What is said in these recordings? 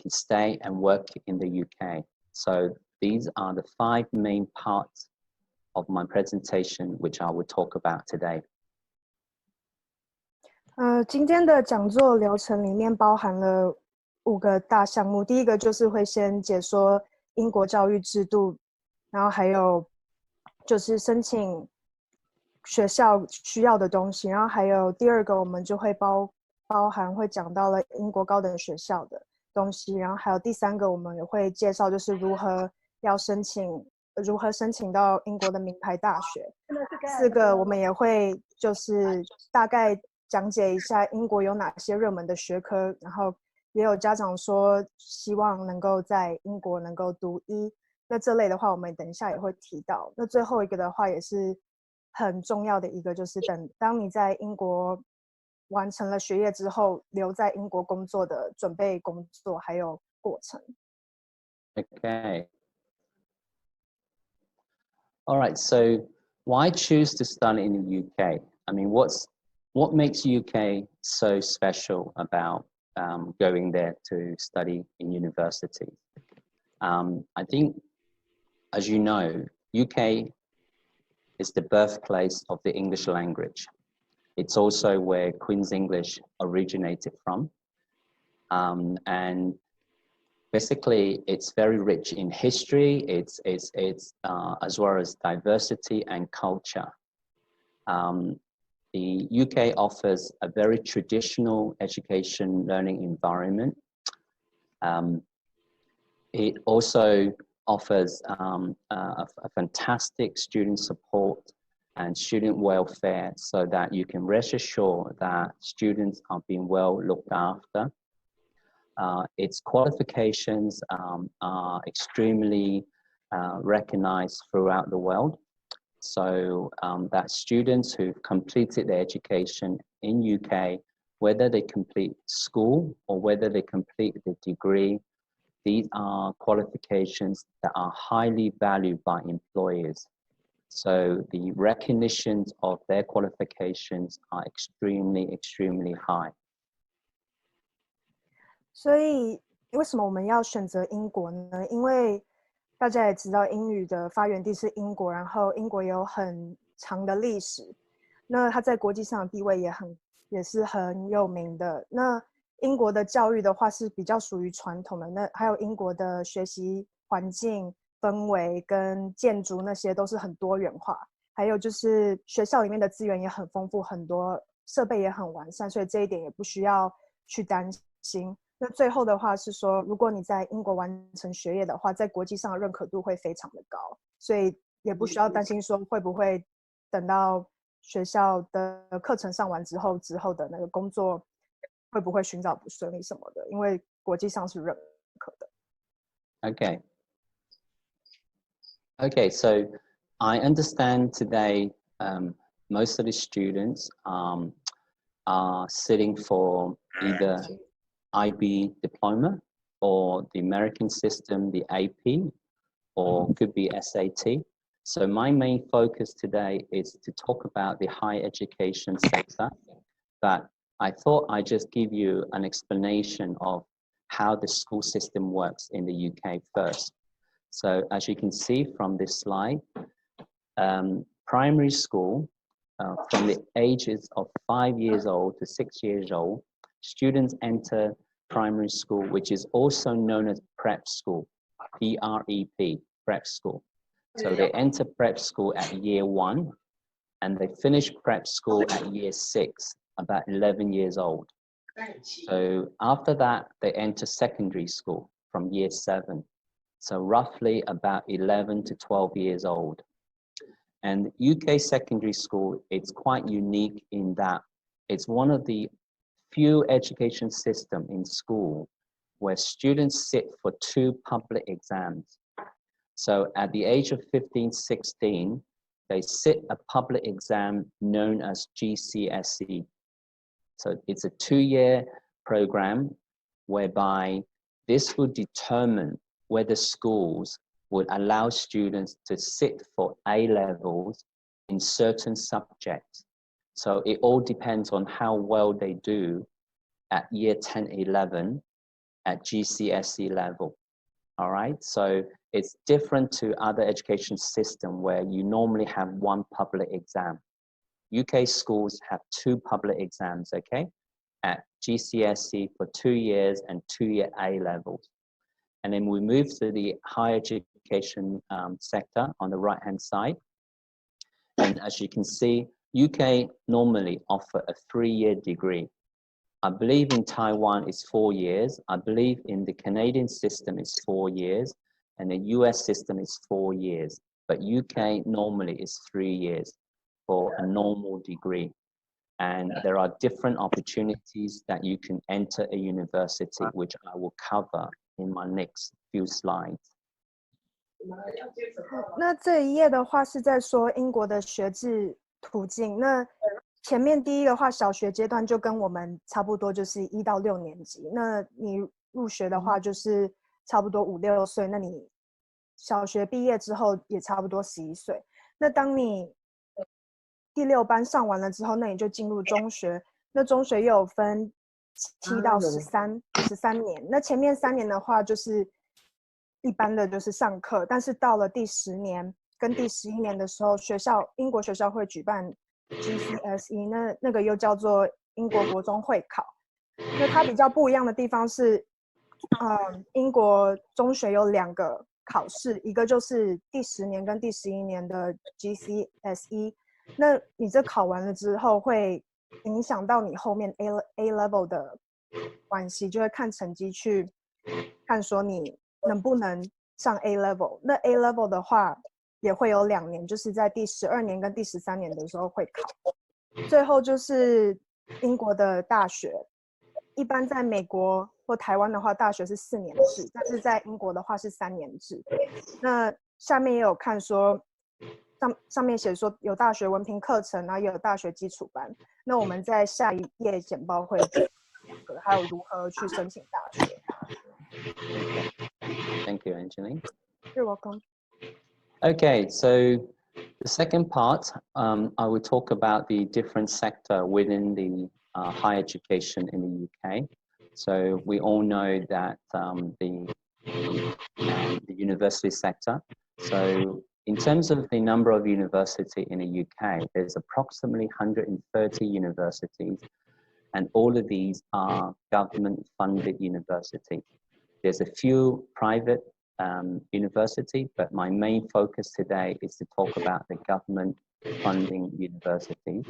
can stay and work in the UK. So these are the 5 main parts of my presentation, which I will talk about today. 今天的讲座流程里面包含了5个大项目。第一个就是会先解说英国教育制度，然后还有就是申请学校需要的东西，然后还有第二个我们就会包含会讲到了英国高等学校的东西，然后还有第3个我们也会介绍就是如何申请到英国的名牌大学。4个我们也会就是大概讲解一下英国有哪些热门的学科，然后也有家长说希望能够在英国能够读医，那这类的话我们等一下也会提到。那最后一个的话也是很重要的一个，就是当你在英国完成了学业之后，留在英国工作的准备工作还有过程。Okay. All right, so why choose to study in the UK? I mean, what makes UK so special about going there to study in university? I think, as you know, UK is the birthplace of the English language. It's also where Queen's English originated from. And basically, it's very rich in history, it's as well as diversity and culture. The UK offers a very traditional education learning environment. It also offers a fantastic student support and student welfare, so that you can rest assured that students are being well looked after. Its qualifications are extremely recognized throughout the world. So that students who've completed their education in UK, whether they complete school or whether they complete the degree, these are qualifications that are highly valued by employers. So the recognitions of their qualifications are extremely high. 所以为什么我们要选择英国呢？因为大家也知道英语的发源地是英国，然后英国也有很长的历史，那它在国际上的地位也是很有名的。那英国的教育的话是比较属于传统的，那还有英国的学习环境氛围跟建筑那些都是很多元化，还有就是学校里面的资源也很丰富，很多设备也很完善，所以这一点也不需要去担心。那最后的话是说，如果你在英国完成学业的话，在国际上的认可度会非常的高，所以也不需要担心说会不会等到学校的课程上完之后的那个工作会不会寻找不顺利什么的，因为国际上是认可的。Okay, so I understand today most of the students are sitting for either IB diploma or the American system, the AP, or could be SAT. So my main focus today is to talk about the higher education sector, but I thought I'd just give you an explanation of how the school system works in the UK first. So as you can see from this slide, primary school, from the ages of 5 years old to 6 years old, students enter primary school, which is also known as prep school, P-R-E-P, prep school. So they enter prep school at year 1, and they finish prep school at year 6, about 11 years old. So after that, they enter secondary school from year 7. So roughly about 11 to 12 years old. And UK secondary school, it's quite unique in that it's one of the few education systems in school where students sit for 2 public exams. So at the age of 15, 16, they sit a public exam known as GCSE. So it's a 2-year program whereby this will determine whether schools would allow students to sit for A-levels in certain subjects. So it all depends on how well they do at year 10, 11, at GCSE level. All right, so it's different to other education system where you normally have one public exam. UK schools have 2 public exams, okay, at GCSE for 2 years and 2-year A levels. And then we move to the higher education sector on the right-hand side. And as you can see, UK normally offer a 3-year degree. I believe in Taiwan it's 4 years. I believe in the Canadian system it's 4 years, and the US system is 4 years. But UK normally is 3 years for a normal degree. And there are different opportunities that you can enter a university, which I will cover in my next few slides. 那这一页的话是在说英国的学制途径。那前面第一个话，小学阶段就跟我们差不多，就是1到6年级。那你入学的话，就是差不多5、6岁。那你小学毕业之后也差不多11岁。那当你第6班上完了之后，那你就进入中学。那中学又有分7到13年。那前面3年的话，就是一般的就是上课，但是到了第10年跟第11年的时候，英国学校会举办 GCSE， 那个又叫做英国国中会考。那它比较不一样的地方是，英国中学有2个考试，一个就是第10年跟第11年的 GCSE。那你这考完了之后，会影响到你后面 A level 的关系，就会看成绩去看说你能不能上 A level。那 A level 的话也会有2年，就是在第12年跟第13年的时候会考。最后就是英国的大学，一般在美国或台湾的话，大学是4年制，但是在英国的话是3年制。那下面也有看说。上面写说有大学文凭课程，然后也有大学基础班。那我们在下一页简报会还有如何去申请大学。Thank you, Angeline. You're welcome. Okay, so the second part, I will talk about the different sector within the higher education in the UK. So we all know that the university sector. So in terms of the number of universities in the UK, there's approximately 130 universities, and all of these are government-funded universities. There's a few private universities, but my main focus today is to talk about the government funding universities.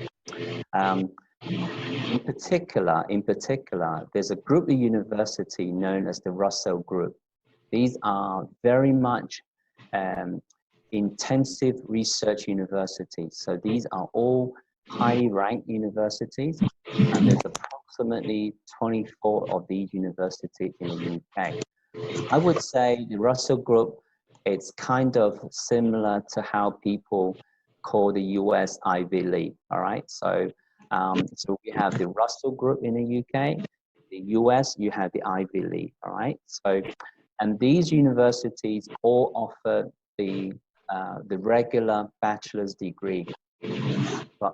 In particular, there's a group of university known as the Russell Group. These are very much intensive research universities. So these are all highly ranked universities, and there's approximately 24 of these universities in the UK. I would say the Russell Group, it's kind of similar to how people call the US Ivy League, all right? So we have the Russell Group in the UK, the US, you have the Ivy League, all right? So, and these universities all offer the regular bachelor's degree.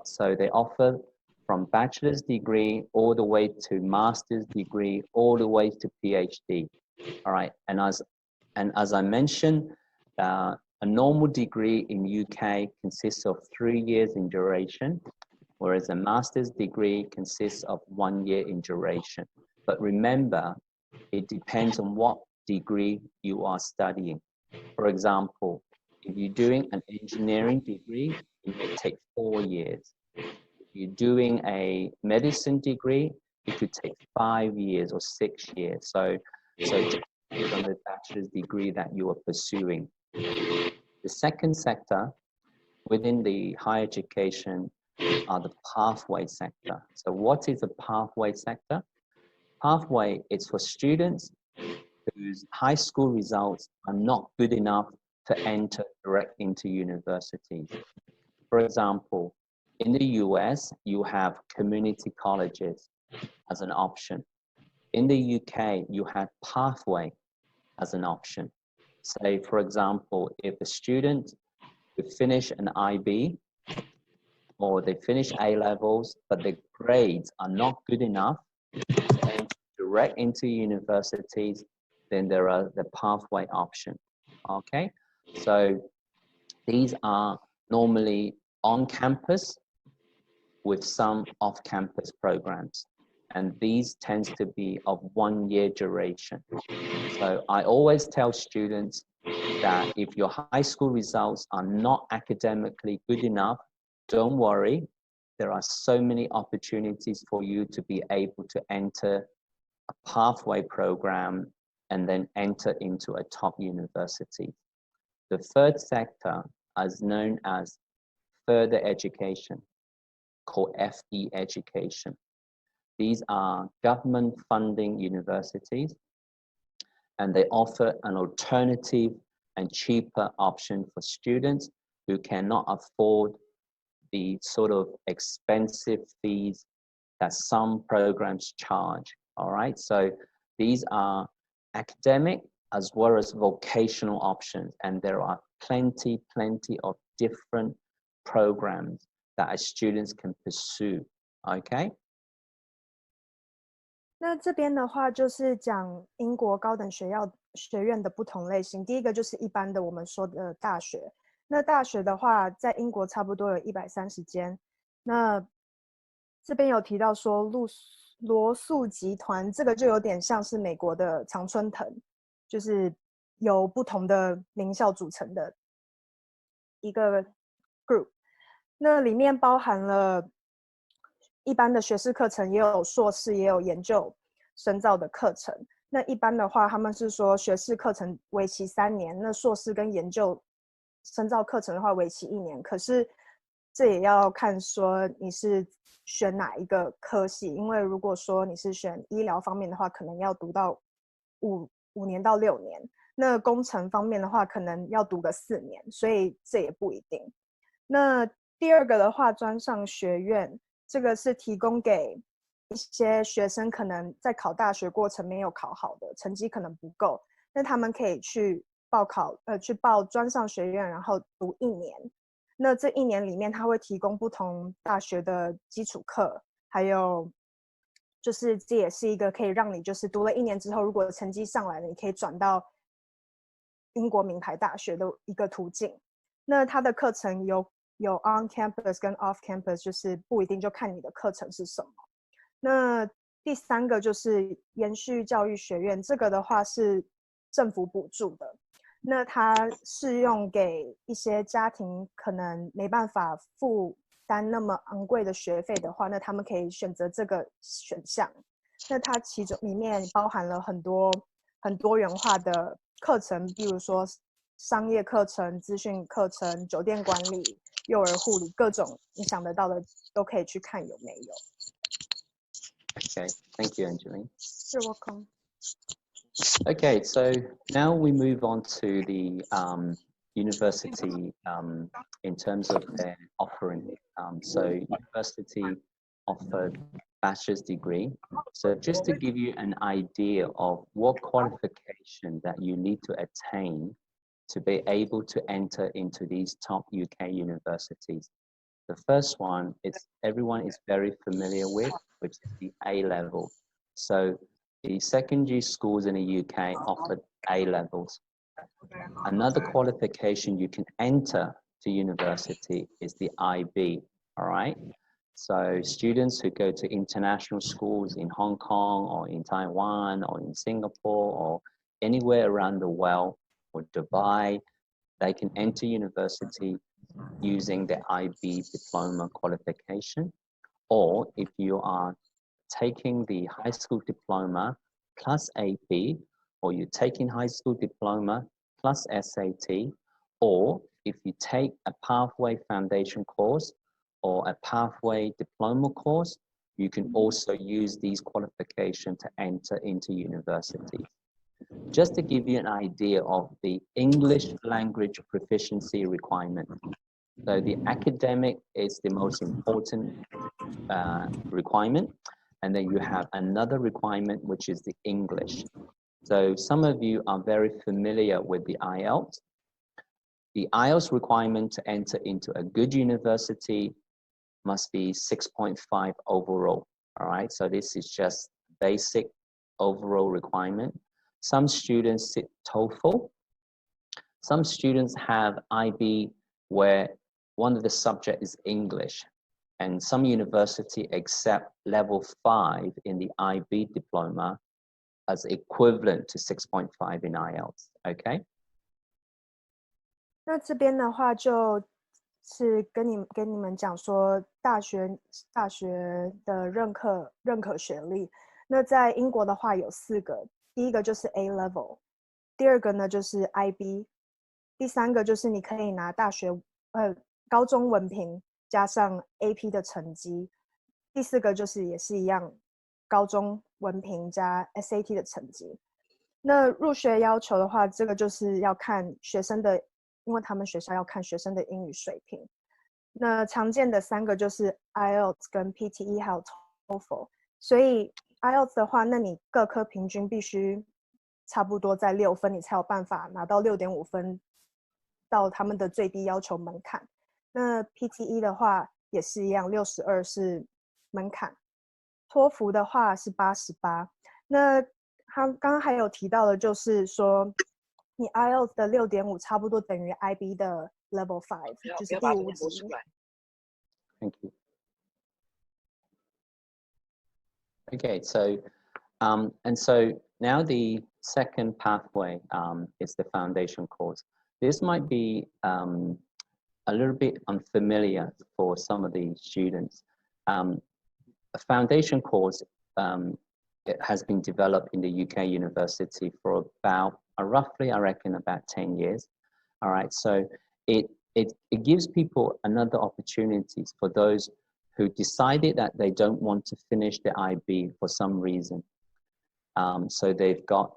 So they offer from bachelor's degree all the way to master's degree, all the way to PhD. All right, and as I mentioned, a normal degree in UK consists of 3 years in duration, whereas a master's degree consists of 1 year in duration. But remember, it depends on what degree you are studying. For example, if you're doing an engineering degree, it may take 4 years. If you're doing a medicine degree, it could take 5 years or 6 years. So just based on the bachelor's degree that you are pursuing. The second sector within the higher education are the pathway sector. So what is a pathway sector? Pathway is for students whose high school results are not good enough to enter direct into universities. For example, in the US, you have community colleges as an option. In the UK, you have pathway as an option. Say, for example, if a student would finish an IB or they finish A levels, but their grades are not good enough to enter direct into universities, then there are the pathway option. Okay, so these are normally on campus with some off-campus programs, and these tends to be of 1 year duration. So I always tell students that if your high school results are not academically good enough, don't worry. There are so many opportunities for you to be able to enter a pathway program and then enter into a top university. The third sector is known as further education, called FE education. These are government funding universities, and they offer an alternative and cheaper option for students who cannot afford the sort of expensive fees that some programs charge. All right, so these are academic as well as vocational options, and there are plenty of different programs that students can pursue. Okay. 那这边的话就是讲英国高等学院的不同类型。第一个就是一般的我们说的大学。那大学的话，在英国差不多有130间。那这边有提到说罗素集团，这个就有点像是美国的常春藤，就是由不同的名校组成的一个 group。那里面包含了一般的学士课程，也有硕士，也有研究深造的课程。那一般的话，他们是说学士课程为期3年，那硕士跟研究深造课程的话为期1年。可是这也要看说你是选哪一个科系，因为如果说你是选医疗方面的话，可能要读到5年到6年。那工程方面的话，可能要读个4年，所以这也不一定。那第二个的话，专上学院。这个是提供给一些学生可能在考大学过程没有考好的，成绩可能不够，那他们可以去报专上学院，然后读1年。那这1年里面，他会提供不同大学的基础课，还有就是这也是一个可以让你就是读了1年之后，如果成绩上来了，你可以转到英国名牌大学的一个途径。那他的课程有 on campus 跟 off campus， 就是不一定，就看你的课程是什么。那第3个就是延续教育学院，这个的话是政府补助的。那它适用给一些家庭可能没办法负担那么昂贵的学费的话，那他们可以选择这个选项。那它其中里面包含了很多元化的课程，比如说商业课程、资讯课程、酒店管理、幼儿护理，各种你想得到的都可以去看有没有。Okay, thank you, Angeline. You're welcome. Okay, so now we move on to the university in terms of their offering. So university offered bachelor's degree. So just to give you an idea of what qualification that you need to attain to be able to enter into these top UK universities. The first one is everyone is very familiar with, which is the A level. So the secondary schools in the UK offer A levels. Another qualification you can enter to university is the IB, all right? So students who go to international schools in Hong Kong or in Taiwan or in Singapore or anywhere around the world or Dubai, they can enter university using the IB diploma qualification. Or if you are taking the high school diploma plus AP, or you're taking high school diploma plus SAT, or if you take a pathway foundation course or a pathway diploma course, you can also use these qualifications to enter into university. Just to give you an idea of the English language proficiency requirement. So the academic is the most important requirement. And then you have another requirement, which is the English. So some of you are very familiar with the IELTS. The IELTS requirement to enter into a good university must be 6.5 overall, all right? So this is just basic overall requirement. Some students sit TOEFL. Some students have IB where one of the subject is English, and some university accept level 5 in the IB diploma as equivalent to 6.5 in IELTS. Okay. 那这边的话就是跟你们讲说大学的认可学历。那在英国的话有4个，第一个就是 A level， 第二个呢就是 IB， 第三个就是你可以拿高中文凭加上 AP 的成绩，第4个就是也是一样，高中文凭加 SAT 的成绩。那入学要求的话，这个就是要看学生的，因为他们学校要看学生的英语水平。那常见的3个就是 IELTS 跟 PTE 还有 TOEFL， 所以 IELTS 的话，那你各科平均必须差不多在6分，你才有办法拿到 6.5 分到他们的最低要求门槛。那 PTE 的话也是一样，62是门槛。托福的话是88。那他刚刚还有提到的就是说，你 IELTS 的 6.5 差不多等于 IB 的 Level 5， 就是第5级。Thank you. Okay, so and so now the second pathway is the foundation course. This might be a little bit unfamiliar for some of the students. A foundation course it has been developed in the UK university for about roughly, I reckon, about 10 years. All right, so it gives people another opportunities for those who decided that they don't want to finish the IB for some reason. So they've got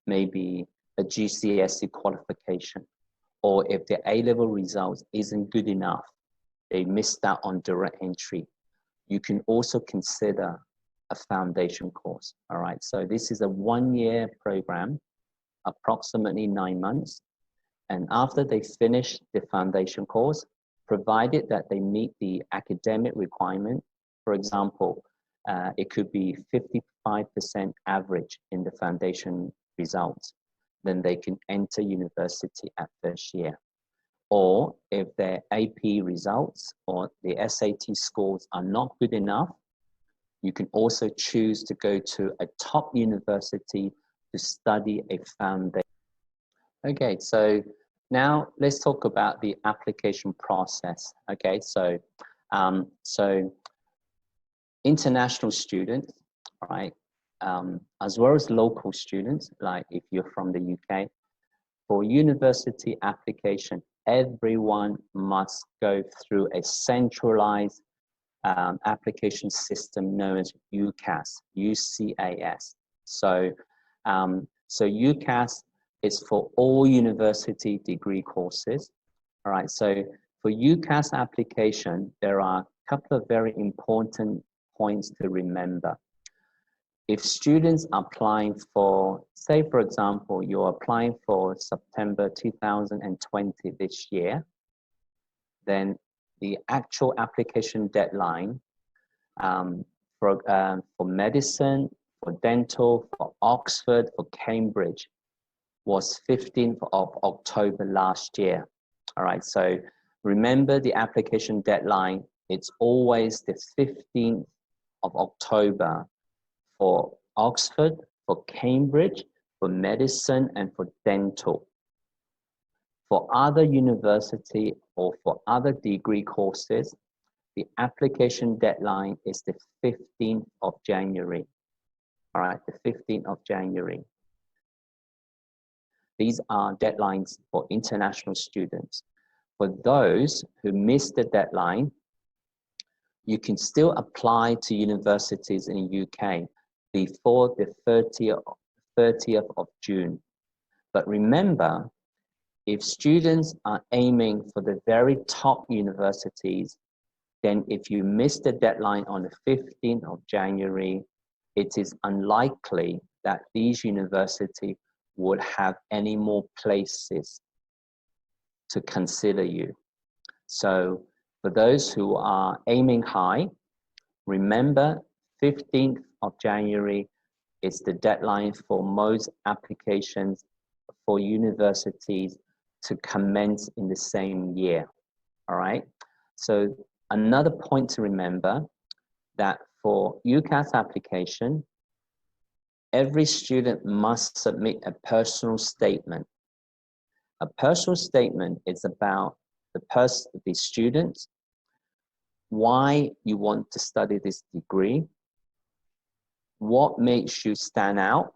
maybe a GCSE qualification, or if their A-level results isn't good enough, they missed out on direct entry. You can also consider a foundation course. All right, so this is a 1-year program, approximately 9 months. And after they finish the foundation course, provided that they meet the academic requirement, for example, it could be 55% average in the foundation results, then they can enter university at first year. Or if their AP results or the SAT scores are not good enough, you can also choose to go to a top university to study a foundation. Okay, so now let's talk about the application process. Okay, so international students, right, as well as local students, like if you're from the UK, for university application, everyone must go through a centralized application system known as UCAS, UCAS. So UCAS is for all university degree courses. All right, so for UCAS application, there are a couple of very important points to remember. If students are applying for, say for example, you're applying for September 2020 this year, then the actual application deadline for medicine, for dental, for Oxford, for Cambridge was 15th of October last year. All right, so remember the application deadline, it's always the 15th of October for Oxford, for Cambridge, for medicine, and for dental. For other university or for other degree courses, the application deadline is the 15th of January. All right, the 15th of January. These are deadlines for international students. For those who missed the deadline, you can still apply to universities in the UK before the 30th of June. But remember, if students are aiming for the very top universities, then if you miss the deadline on the 15th of January, it is unlikely that these universities would have any more places to consider you. So for those who are aiming high, remember 15th of January, it's the deadline for most applications for universities to commence in the same year. All right. So another point to remember that for UCAS application, every student must submit a personal statement. A personal statement is about the student, why you want to study this degree, what makes you stand out,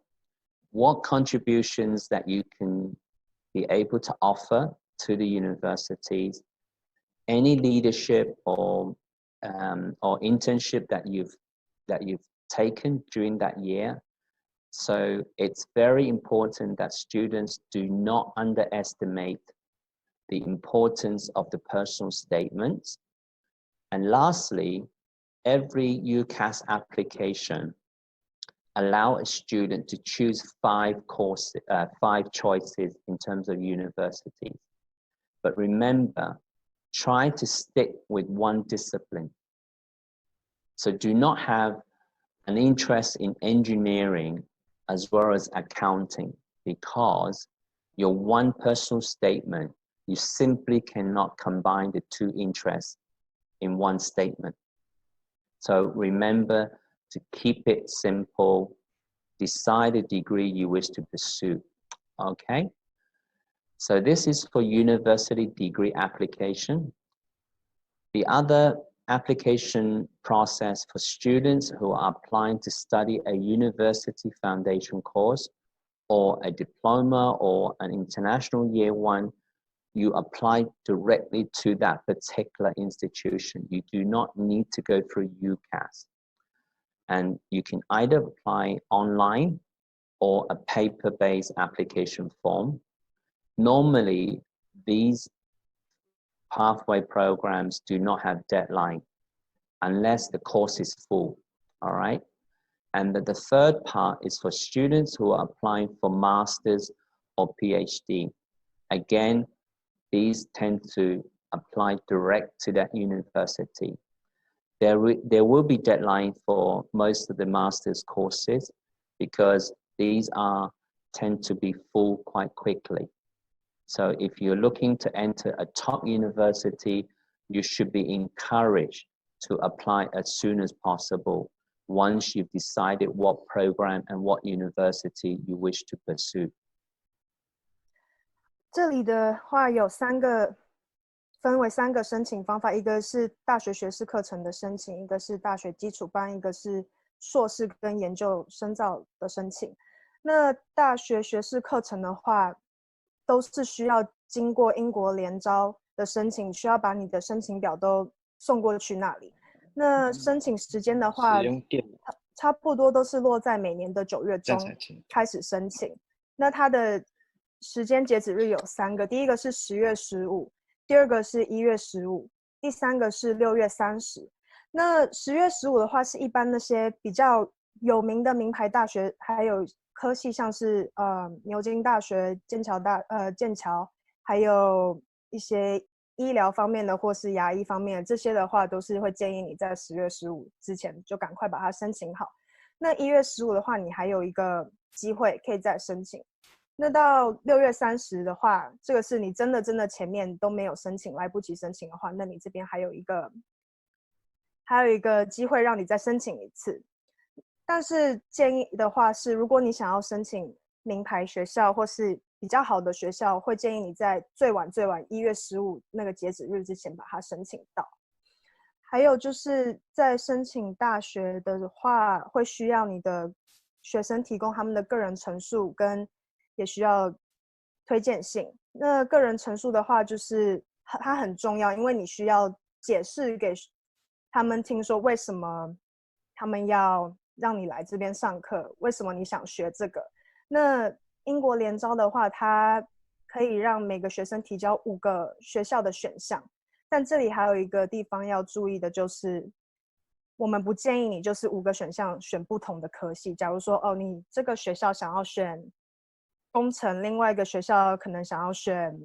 what contributions that you can be able to offer to the universities, any leadership or internship that you've taken during that year. So it's very important that students do not underestimate the importance of the personal statements. And lastly, every UCAS application allow a student to choose 5 choices in terms of universities. But remember, try to stick with one discipline. So do not have an interest in engineering as well as accounting, because your one personal statement, you simply cannot combine the 2 interests in one statement. So remember to keep it simple, decide a degree you wish to pursue, okay? So this is for university degree application. The other application process for students who are applying to study a university foundation course or a diploma or an international year 1, you apply directly to that particular institution. You do not need to go through UCAS. And you can either apply online or a paper-based application form. Normally, these pathway programs do not have deadline unless the course is full, all right? And the third part is for students who are applying for master's or PhD. Again, these tend to apply direct to that university. There will be deadline for most of the master's courses because these tend to be full quite quickly. So if you're looking to enter a top university, you should be encouraged to apply as soon as possible once you've decided what program and what university you wish to pursue. 这里的话有分为3个申请方法，一个是大学学士课程的申请，一个是大学基础班，一个是硕士跟研究深造的申请。那大学学士课程的话，都是需要经过英国联招的申请，需要把你的申请表都送过去那里。那申请时间的话，差不多都是落在每年的9月中开始申请。那它的时间截止日有3个，第一个是10月15，第2个是1月15，第3个是6月30。那10月15的话，是一般那些比较有名的名牌大学，还有科系，像是牛津大学、剑桥，还有一些医疗方面的或是牙医方面的，这些的话都是会建议你在10月15之前就赶快把它申请好。那1月15的话，你还有一个机会可以再申请。那到6月30的话，这个是你真的前面都没有申请，来不及申请的话，那你这边还有一个机会让你再申请一次。但是建议的话是，如果你想要申请名牌学校或是比较好的学校，会建议你在最晚1月15那个截止日之前把它申请到。还有就是在申请大学的话，会需要你的学生提供他们的个人陈述，跟也需要推荐信。那个人陈述的话，就是它很重要，因为你需要解释给他们听说为什么他们要让你来这边上课，为什么你想学这个。那英国联招的话，它可以让每个学生提交5个学校的选项，但这里还有一个地方要注意的就是，我们不建议你就是5个选项选不同的科系。假如说你这个学校想要选工程，另外一个学校可能想要选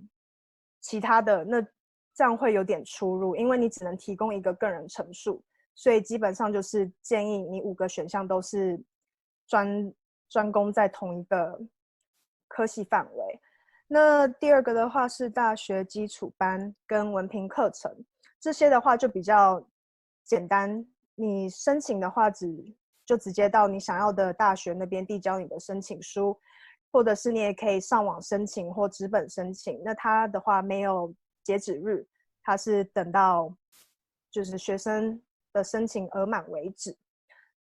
其他的，那这样会有点出入，因为你只能提供一个个人陈述，所以基本上就是建议你5个选项都是专攻在同一个科系范围。那第二个的话是大学基础班跟文凭课程，这些的话就比较简单，你申请的话就直接到你想要的大学那边递交你的申请书，或者是你也可以上网申请或纸本申请。那它的话没有截止日，它是等到就是学生的申请额满为止。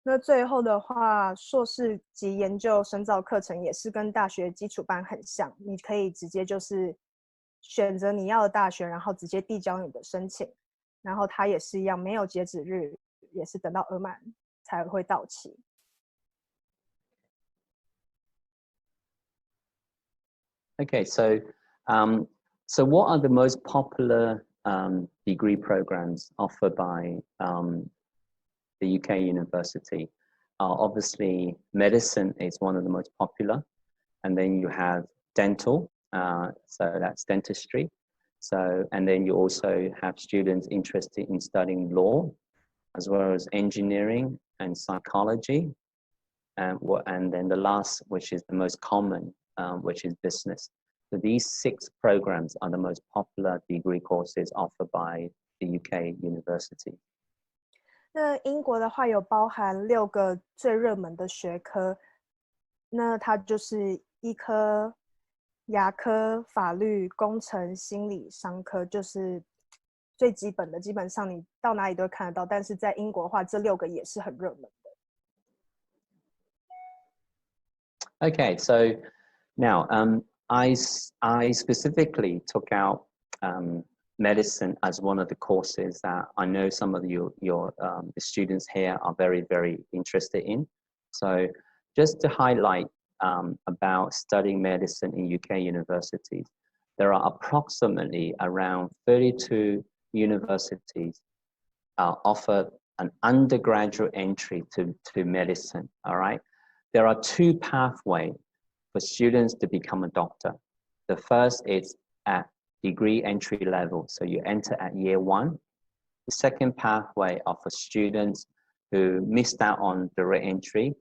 那最后的话，硕士及研究深造课程也是跟大学基础班很像，你可以直接就是选择你要的大学，然后直接递交你的申请，然后它也是一样，没有截止日，也是等到额满才会到期。Okay, so so what are the most popular degree programs offered by the UK university? Obviously, medicine is one of the most popular, and then you have dental, so that's dentistry. So, and then you also have students interested in studying law, as well as engineering and psychology, and then the last, which is the most common, which is business. So these 6 programs are the most popular degree courses offered by the UK university. 那英国的话有包含6个最热门的学科，那它就是医科、牙科、法律、工程、心理、商科，就是最基本的，基本上你到哪里都会看得到。但是在英国的话，这6个也是很热门的。Okay, so now I specifically took out medicine as one of the courses that I know some of the students here are very, very interested in. So just to highlight about studying medicine in UK universities, there are approximately around 32 universities offer an undergraduate entry to medicine, all right? There are 2 pathways for students to become a doctor. The first is at degree entry level, so you enter at year 1. The second pathway are for students who missed out on direct entry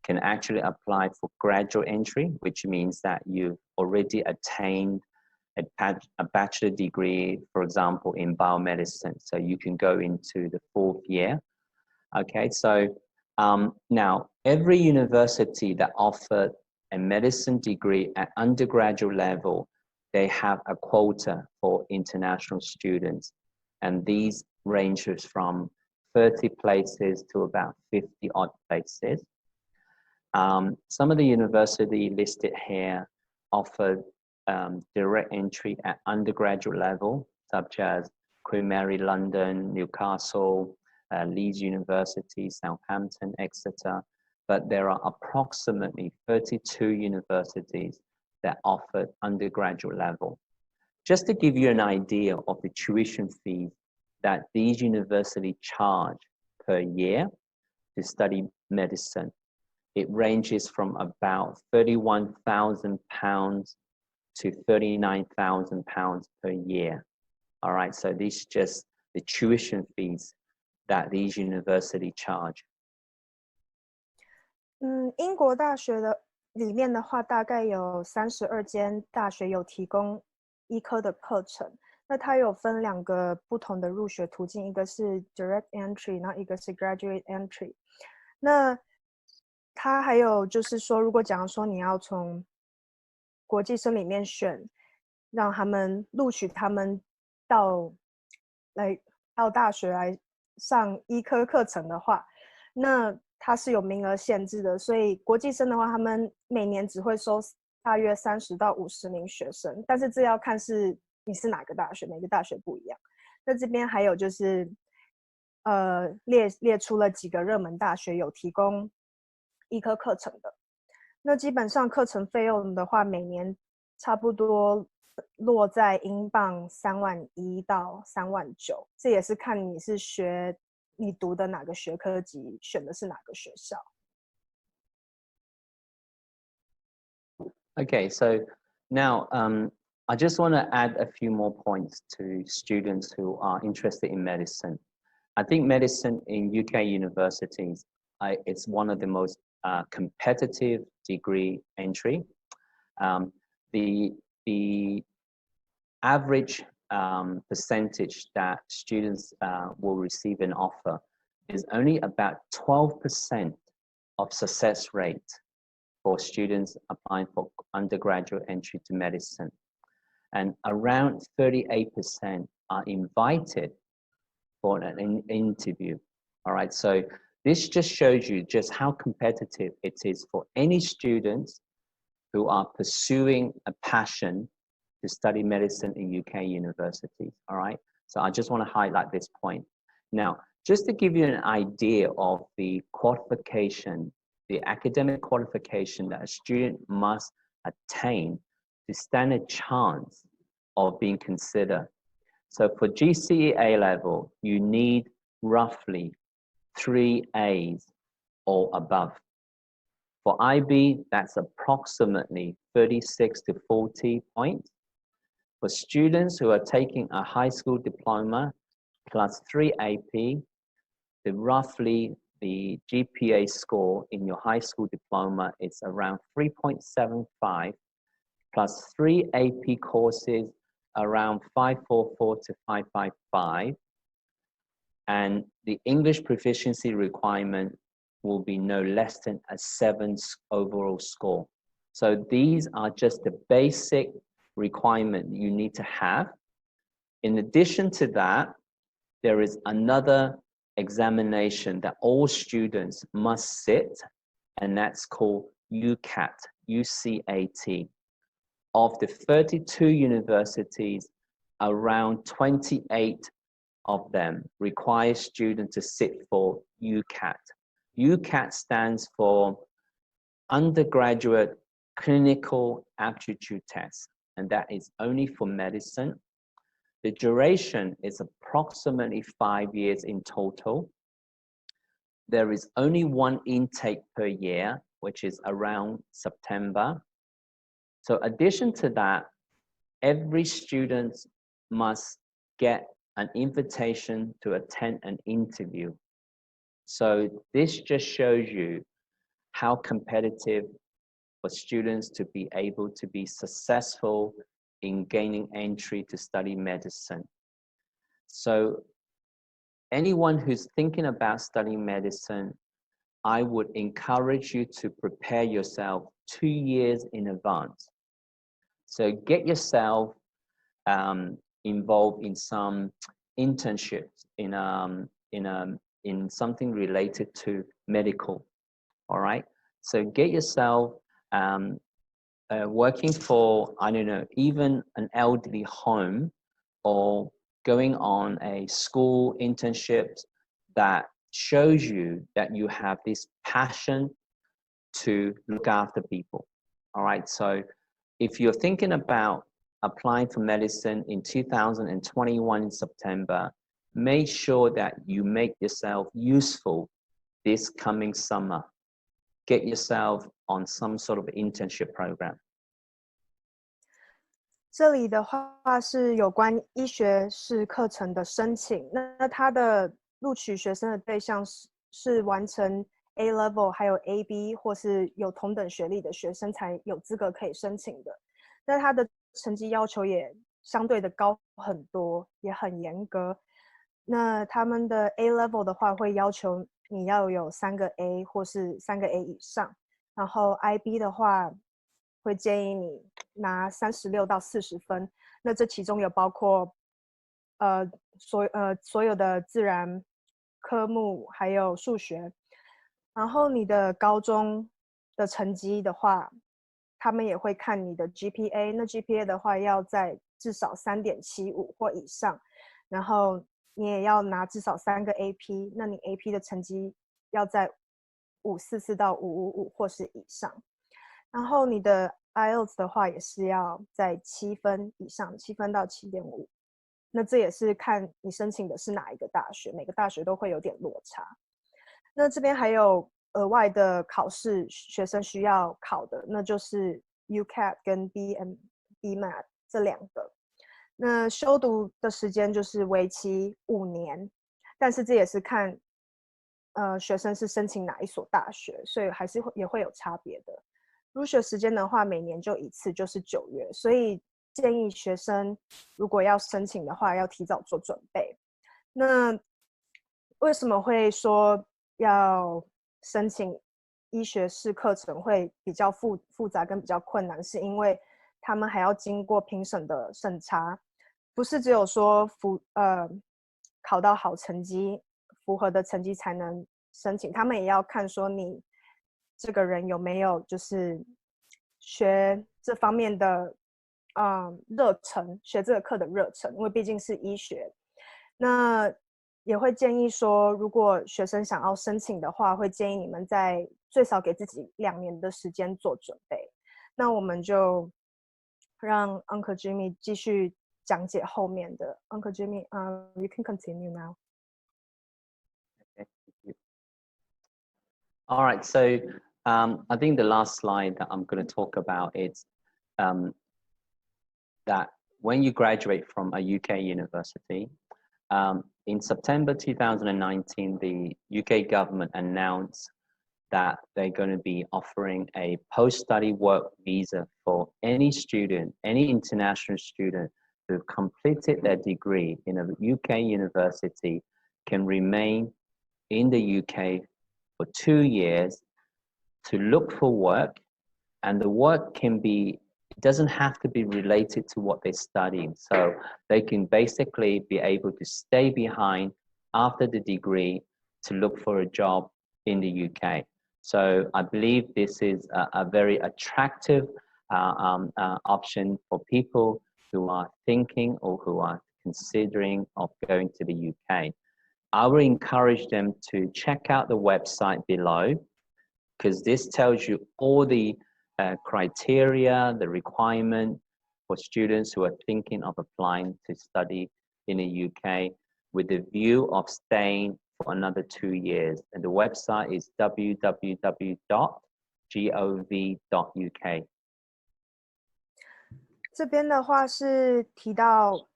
can actually apply for graduate entry, which means that you've already attained a bachelor degree, for example, in biomedicine. So you can go into the 4th year. Okay, so now every university that offered a medicine degree at undergraduate level, they have a quota for international students. And these ranges from 30 places to about 50 odd places. Some of the universities listed here offered direct entry at undergraduate level, such as Queen Mary London, Newcastle, Leeds University, Southampton, etc. But there are approximately 32 universities that offer undergraduate level. Just to give you an idea of the tuition fees that these universities charge per year to study medicine, it ranges from about £31,000 to £39,000 per year. All right, so this is just the tuition fees that these universities charge. 英国大学的里面的话，大概有32间大学有提供医科的课程。那它有分2个不同的入学途径，一个是 direct entry， 然后一个是 graduate entry。那它还有就是说，如果假如说你要从国际生里面选，让他们录取他们到大学来上医科课程的话，那它是有名额限制的，所以国际生的话，他们每年只会收大约30到50名学生，但是这要看是你是哪个大学，每个大学不一样。那这边还有就是列出了几个热门大学有提供医科课程的。那基本上课程费用的话，每年差不多落在英镑3.1万到3.9万，这也是看你是你读的哪个学科及选的是哪个学校。Okay, so now I just want to add a few more points to students who are interested in medicine. I think medicine in UK universities, it's one of the most competitive degree entry. The average percentage that students will receive an offer is only about 12% of success rate for students applying for undergraduate entry to medicine. And around 38% are invited for an interview. All right, so this just shows you just how competitive it is for any students who are pursuing a passion to study medicine in UK universities. All right, so I just want to highlight this point. Now, just to give you an idea of the qualification, the academic qualification that a student must attain to stand a chance of being considered. So for GCE A level, you need roughly 3 A's or above. For IB, that's approximately 36 to 40 points. For students who are taking a high school diploma plus 3 AP, the GPA score in your high school diploma is around 3.75 plus 3 AP courses around 544 to 555. And the English proficiency requirement will be no less than a 7 overall score. So these are just the basic requirement you need to have. In addition to that, there is another examination that all students must sit, and that's called UCAT, UCAT. Of the 32 universities, around 28 of them require students to sit for UCAT. UCAT stands for Undergraduate Clinical Aptitude Test, and that is only for medicine. The duration is approximately 5 years in total. There is only one intake per year, which is around September. So addition to that, every student must get an invitation to attend an interview. So this just shows you how competitive for students to be able to be successful in gaining entry to study medicine. So anyone who's thinking about studying medicine, I would encourage you to prepare yourself 2 years in advance. So get yourself involved in some internships in something related to medical. All right. So get yourself working for, I don't know, even an elderly home, or going on a school internship that shows you that you have this passion to look after people. All right. So if you're thinking about applying for medicine in 2021 in September, make sure that you make yourself useful this coming summer. Get yourself on some sort of internship program. 这里的话是有关医学士课程的申请，那它的录取学生的对象是完成 A level 还有 AB 或是有同等学历的学生才有资格可以申请的。那它的成绩要求也相对的高很多，也很严格。那他们的 A level 的话会要求你要有3个 A 或是3个 A 以上，然后 IB 的话会建议你拿36到40分，那这其中有包括所有的自然科目还有数学。然后你的高中的成绩的话，他们也会看你的 GPA， 那 GPA 的话要在至少 3.75 或以上，然后你也要拿至少3个 AP， 那你 AP 的成绩要在544到555或是以上。然后你的 IELTS 的话也是要在7分以上，7分到 7.5， 那这也是看你申请的是哪一个大学，每个大学都会有点落差。那这边还有额外的考试学生需要考的，那就是 UCAT 跟 BMAT 这2个。那修读的时间就是为期5年，但是这也是看学生是申请哪一所大学，所以还是也会有差别的。入学时间的话，每年就一次，就是9月，所以建议学生如果要申请的话，要提早做准备。那为什么会说要申请医学士课程会比较复杂跟比较困难？是因为他们还要经过评审的审查，不是只有说考到好成绩、符合的成绩才能申请，他们也要看说你这个人有没有就是学这方面的热忱，学这个课的热忱，因为毕竟是医学。那也会建议说，如果学生想要申请的话，会建议你们在最少给自己2年的时间做准备。那我们就让 Uncle Jimmy 继续讲解后面的。Uncle Jimmy, you can continue now. Okay, thank you. All right, so I think the last slide that I'm going to talk about is that when you graduate from a UK university, in September 2019, the UK government announced that they're going to be offering a post-study work visa for any student, any international student who've completed their degree in a UK university can remain in the UK for 2 years to look for work, and the work can be, it doesn't have to be related to what they're studying. So they can basically be able to stay behind after the degree to look for a job in the UK. So I believe this is a very attractive option for people who are thinking or who are considering of going to the UK. I will encourage them to check out the website below, because this tells you all the criteria, the requirement for students who are thinking of applying to study in the UK with the view of staying for another 2 years. And the website is www.gov.uk. 这边的话是提到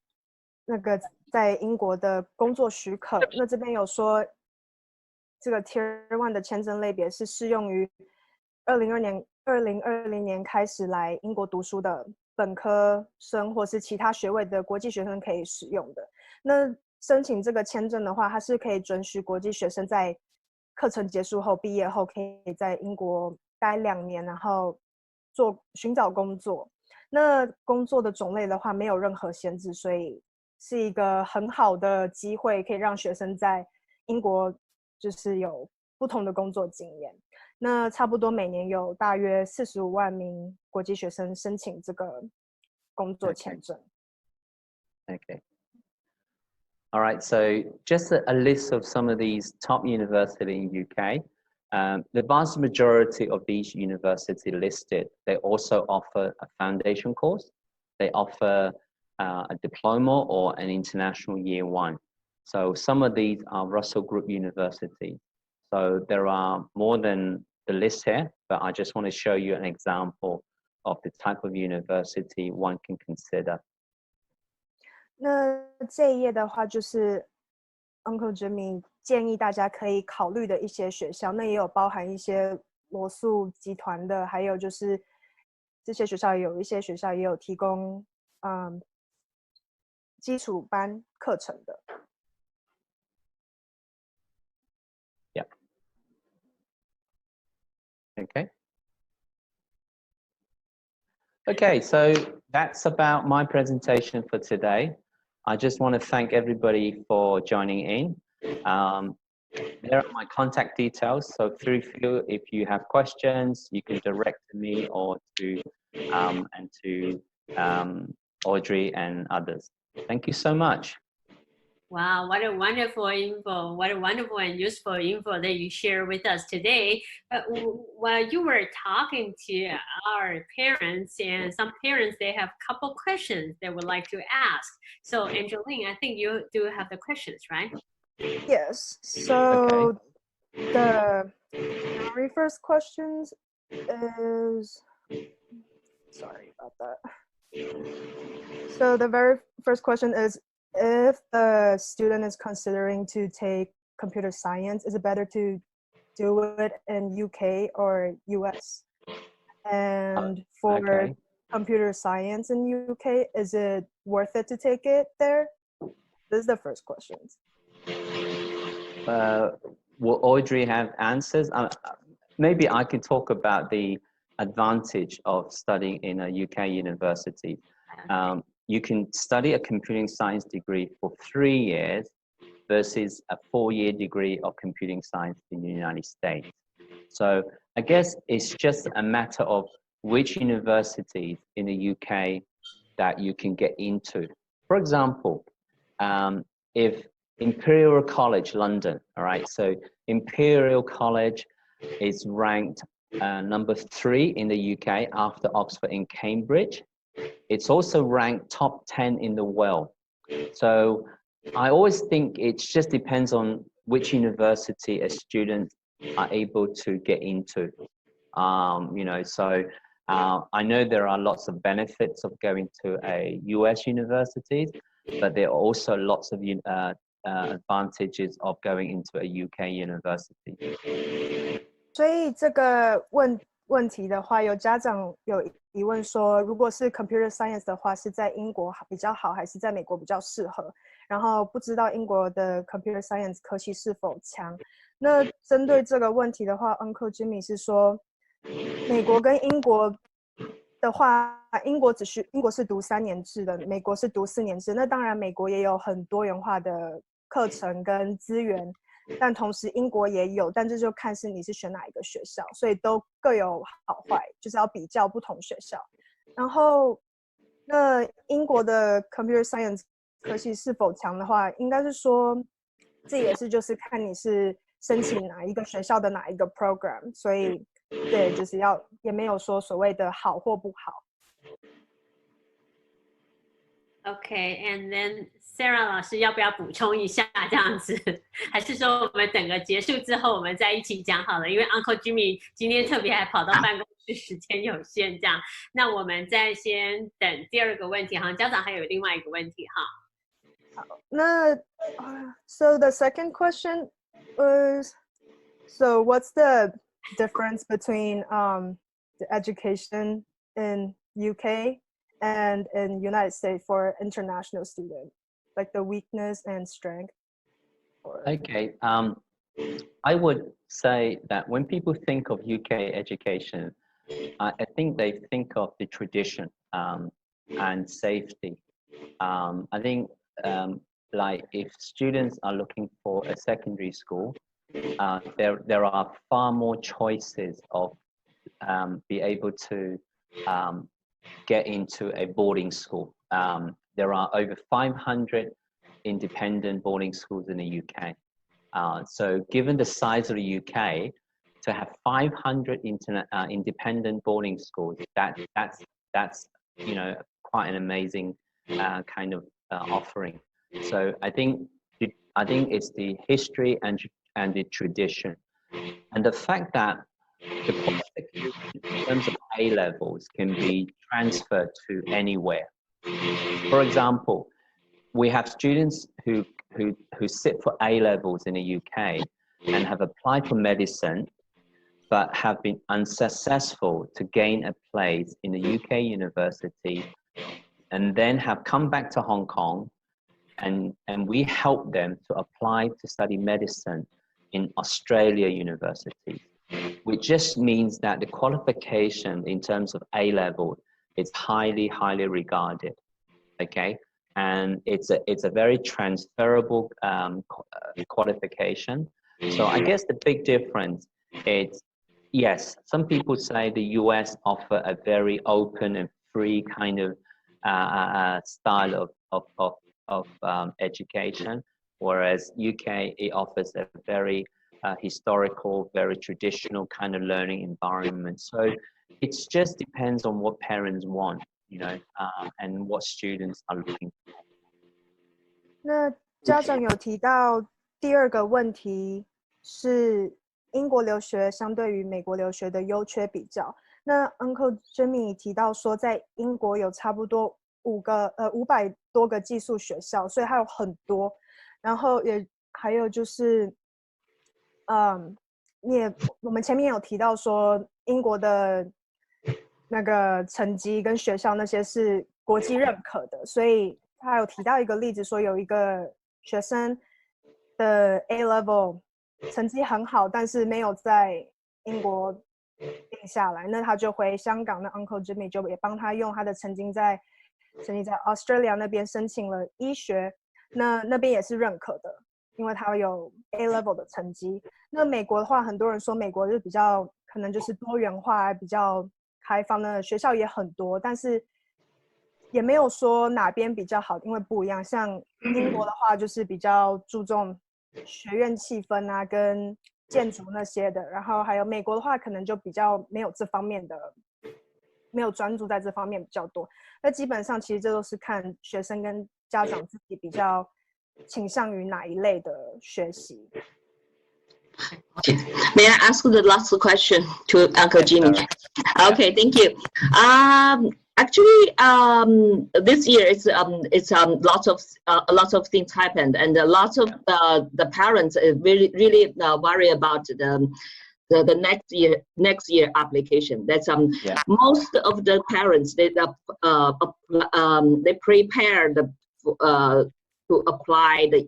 那个在英国的工作许可，那这边有说这个 Tier 1的签证类别是适用于2020年开始来英国读书的本科生或是其他学位的国际学生可以使用的。那申请这个签证的话，它是可以准许国际学生在课程结束后、毕业后可以在英国待2年，然后寻找工作。那工作的种类的话没有任何限制，所以是一个很好的机会，可以让学生在英国就是有不同的工作经验。那差不多每年有大约45万名国际学生申请这个工作签证。Okay. All right, so just a list of some of these top universities in UK. The vast majority of these universities listed, they also offer a foundation course. They offer a diploma or an international year 1. So some of these are Russell Group universities. So there are more than the list here, but I just want to show you an example of the type of university one can consider. 那这一页的话，就是 Uncle Jimmy 建议大家可以考虑的一些学校，那也有包含一些罗素集团的，还有就是这些学校有一些学校也有提供基础班课程的。Yeah. Okay. Okay, so that's about my presentation for today. I just want to thank everybody for joining in. There are my contact details, so if you have questions, you can direct to me or to Audrey and others. Thank you so much. Wow, what a wonderful info, what a wonderful and useful info that you share with us today. While you were talking to our parents, and some parents, they have a couple questions they would like to ask. So Angeline, I think you do have the questions, right? Yes, so the very first question is, sorry about that. So the very first question is, if the student is considering to take computer science? Is it better to do it in UK or US? And for computer science in UK, is it worth it to take it there? This is the first question. Will Audrey have answers? Maybe I can talk about the advantage of studying in a UK university. You can study a computing science degree for 3 years versus a 4-year degree of computing science in the United States. So I guess it's just a matter of which universities in the UK that you can get into. For example, if Imperial College London, all right, so Imperial College is ranked number 3 in the UK after Oxford and Cambridge. It's also ranked top 10 in the world. So I always think it just depends on which university a student are able to get into. You know, so I know there are lots of benefits of going to a US university, but there are also lots of advantages of going into a UK university. 所以这个问题的话，有家长有疑问说，如果是 computer science 的话，是在英国比较好，还是在美国比较适合？然后不知道英国的 computer science 科系是否强？那针对这个问题的话 ，Uncle Jimmy 是说，美国跟英国的话，英国是读3年制的，美国是读4年制。那当然，美国也有很多元化的课程跟资源。但同时英国也有，但这就看是你是选哪一个学校，所以都各有好坏，就是要比较不同学校。然后那英国的 computer science 科系是否强的话，应该是说这也是就是看你是申请哪一个学校的哪一个 program， 所以对，就是也没有说所谓的好或不好。Okay, and then Sarah 老师要不要补充一下这样子？还是说我们整个结束之后我们再一起讲好了？因为 Uncle Jimmy 今天特别还跑到办公室，时间有限，这样。那我们再先等第2个问题，好像家长还有另外一个问题哈。好，那so the second question was, so what's the difference between the education in UK and in United States for international students, like the weakness and strength? Okay, I would say that when people think of UK education, I think they think of the tradition and safety. I think like if students are looking for a secondary school, there are far more choices of be able to get into a boarding school. There are over 500 independent boarding schools in the UK. So given the size of the UK, to have 500 independent boarding schools, that's you know, quite an amazing kind of offering. So I think it's the history and the tradition, and the fact that the qualification in terms of A levels can be transferred to anywhere. For example, we have students who sit for A levels in the UK and have applied for medicine, but have been unsuccessful to gain a place in the UK university, and then have come back to Hong Kong, and we help them to apply to study medicine in Australia university, which just means that the qualification in terms of A level is highly regarded. Okay, and it's a very transferable qualification. So I guess the big difference is, yes, some people say the US offer a very open and free kind of style of education, whereas UK, it offers a very historical, very traditional kind of learning environment. So it just depends on what parents want, you know, and what students are looking for. 那家长有提到第2个问题是英国留学相对于美国留学的优缺比较。那 Uncle Jimmy 提到说，在英国有差不多500多个寄宿学校，所以还有很多。然后也还有就是我们前面有提到说，英国的那个成绩跟学校那些是国际认可的，所以他有提到一个例子，说有一个学生的 A level 成绩很好，但是没有在英国定下来，那他就回香港，那 Uncle Jimmy 就也帮他用他的成绩在 Australia 那边申请了医学，那边也是认可的，因为他有 A level 的成绩。那美国的话，很多人说美国就比较可能就是多元化，比较开放的学校也很多，但是也没有说哪边比较好，因为不一样。像英国的话，就是比较注重学院气氛啊，跟建筑那些的。然后还有美国的话，可能就比较没有这方面的，没有专注在这方面比较多。那基本上其实这都是看学生跟家长自己比较倾向于哪一类的学习。Okay. May I ask the last question to Uncle Jimmy? Okay, thank you. Actually, this year it's lots of things happened, and lots of the parents really worry about the next year application. That's most of the parents they prepare to apply the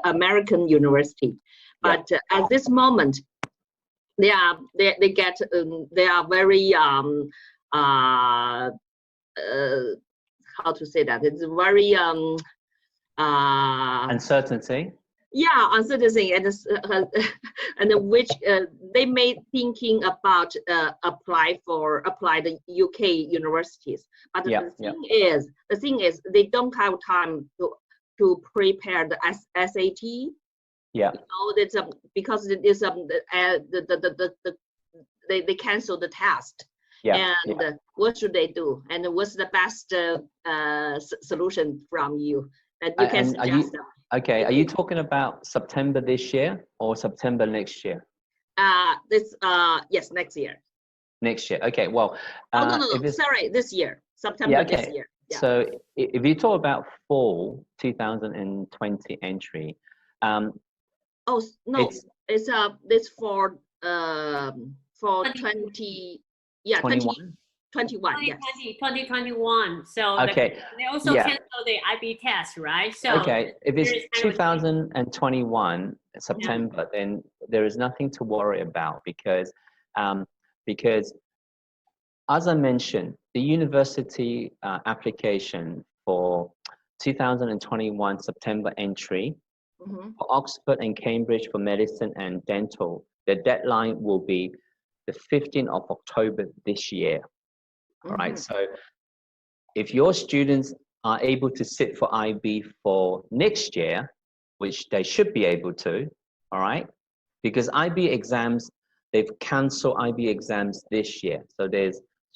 American university. But at this moment, they are very how to say that? It's very uncertainty. Yeah, uncertainty, and which they may thinking about apply the UK universities. But the thing is, they don't have time to prepare the SAT. Yeah. You know, that's because it is they cancel the test. Yeah. And what should they do? And what's the best solution from you that you can suggest them? Okay, are you talking about September this year or September next year? Yes, next year. Next year. Okay. Well. No. Sorry, this year, September this year. Yeah. So if you talk about fall 2020 entry, oh no, it's for 20. Yeah, 21. 2021, yes. 2021. So okay. they also cancel the IB test, right? So okay, if it's 2021 September, then there is nothing to worry about because as I mentioned, the university application for 2021 September entry for Oxford and Cambridge for medicine and dental, the deadline will be the 15th of October this year. All right. So if your students are able to sit for IB for next year, which they should be able to, all right, because IB exams, they've canceled IB exams this year. So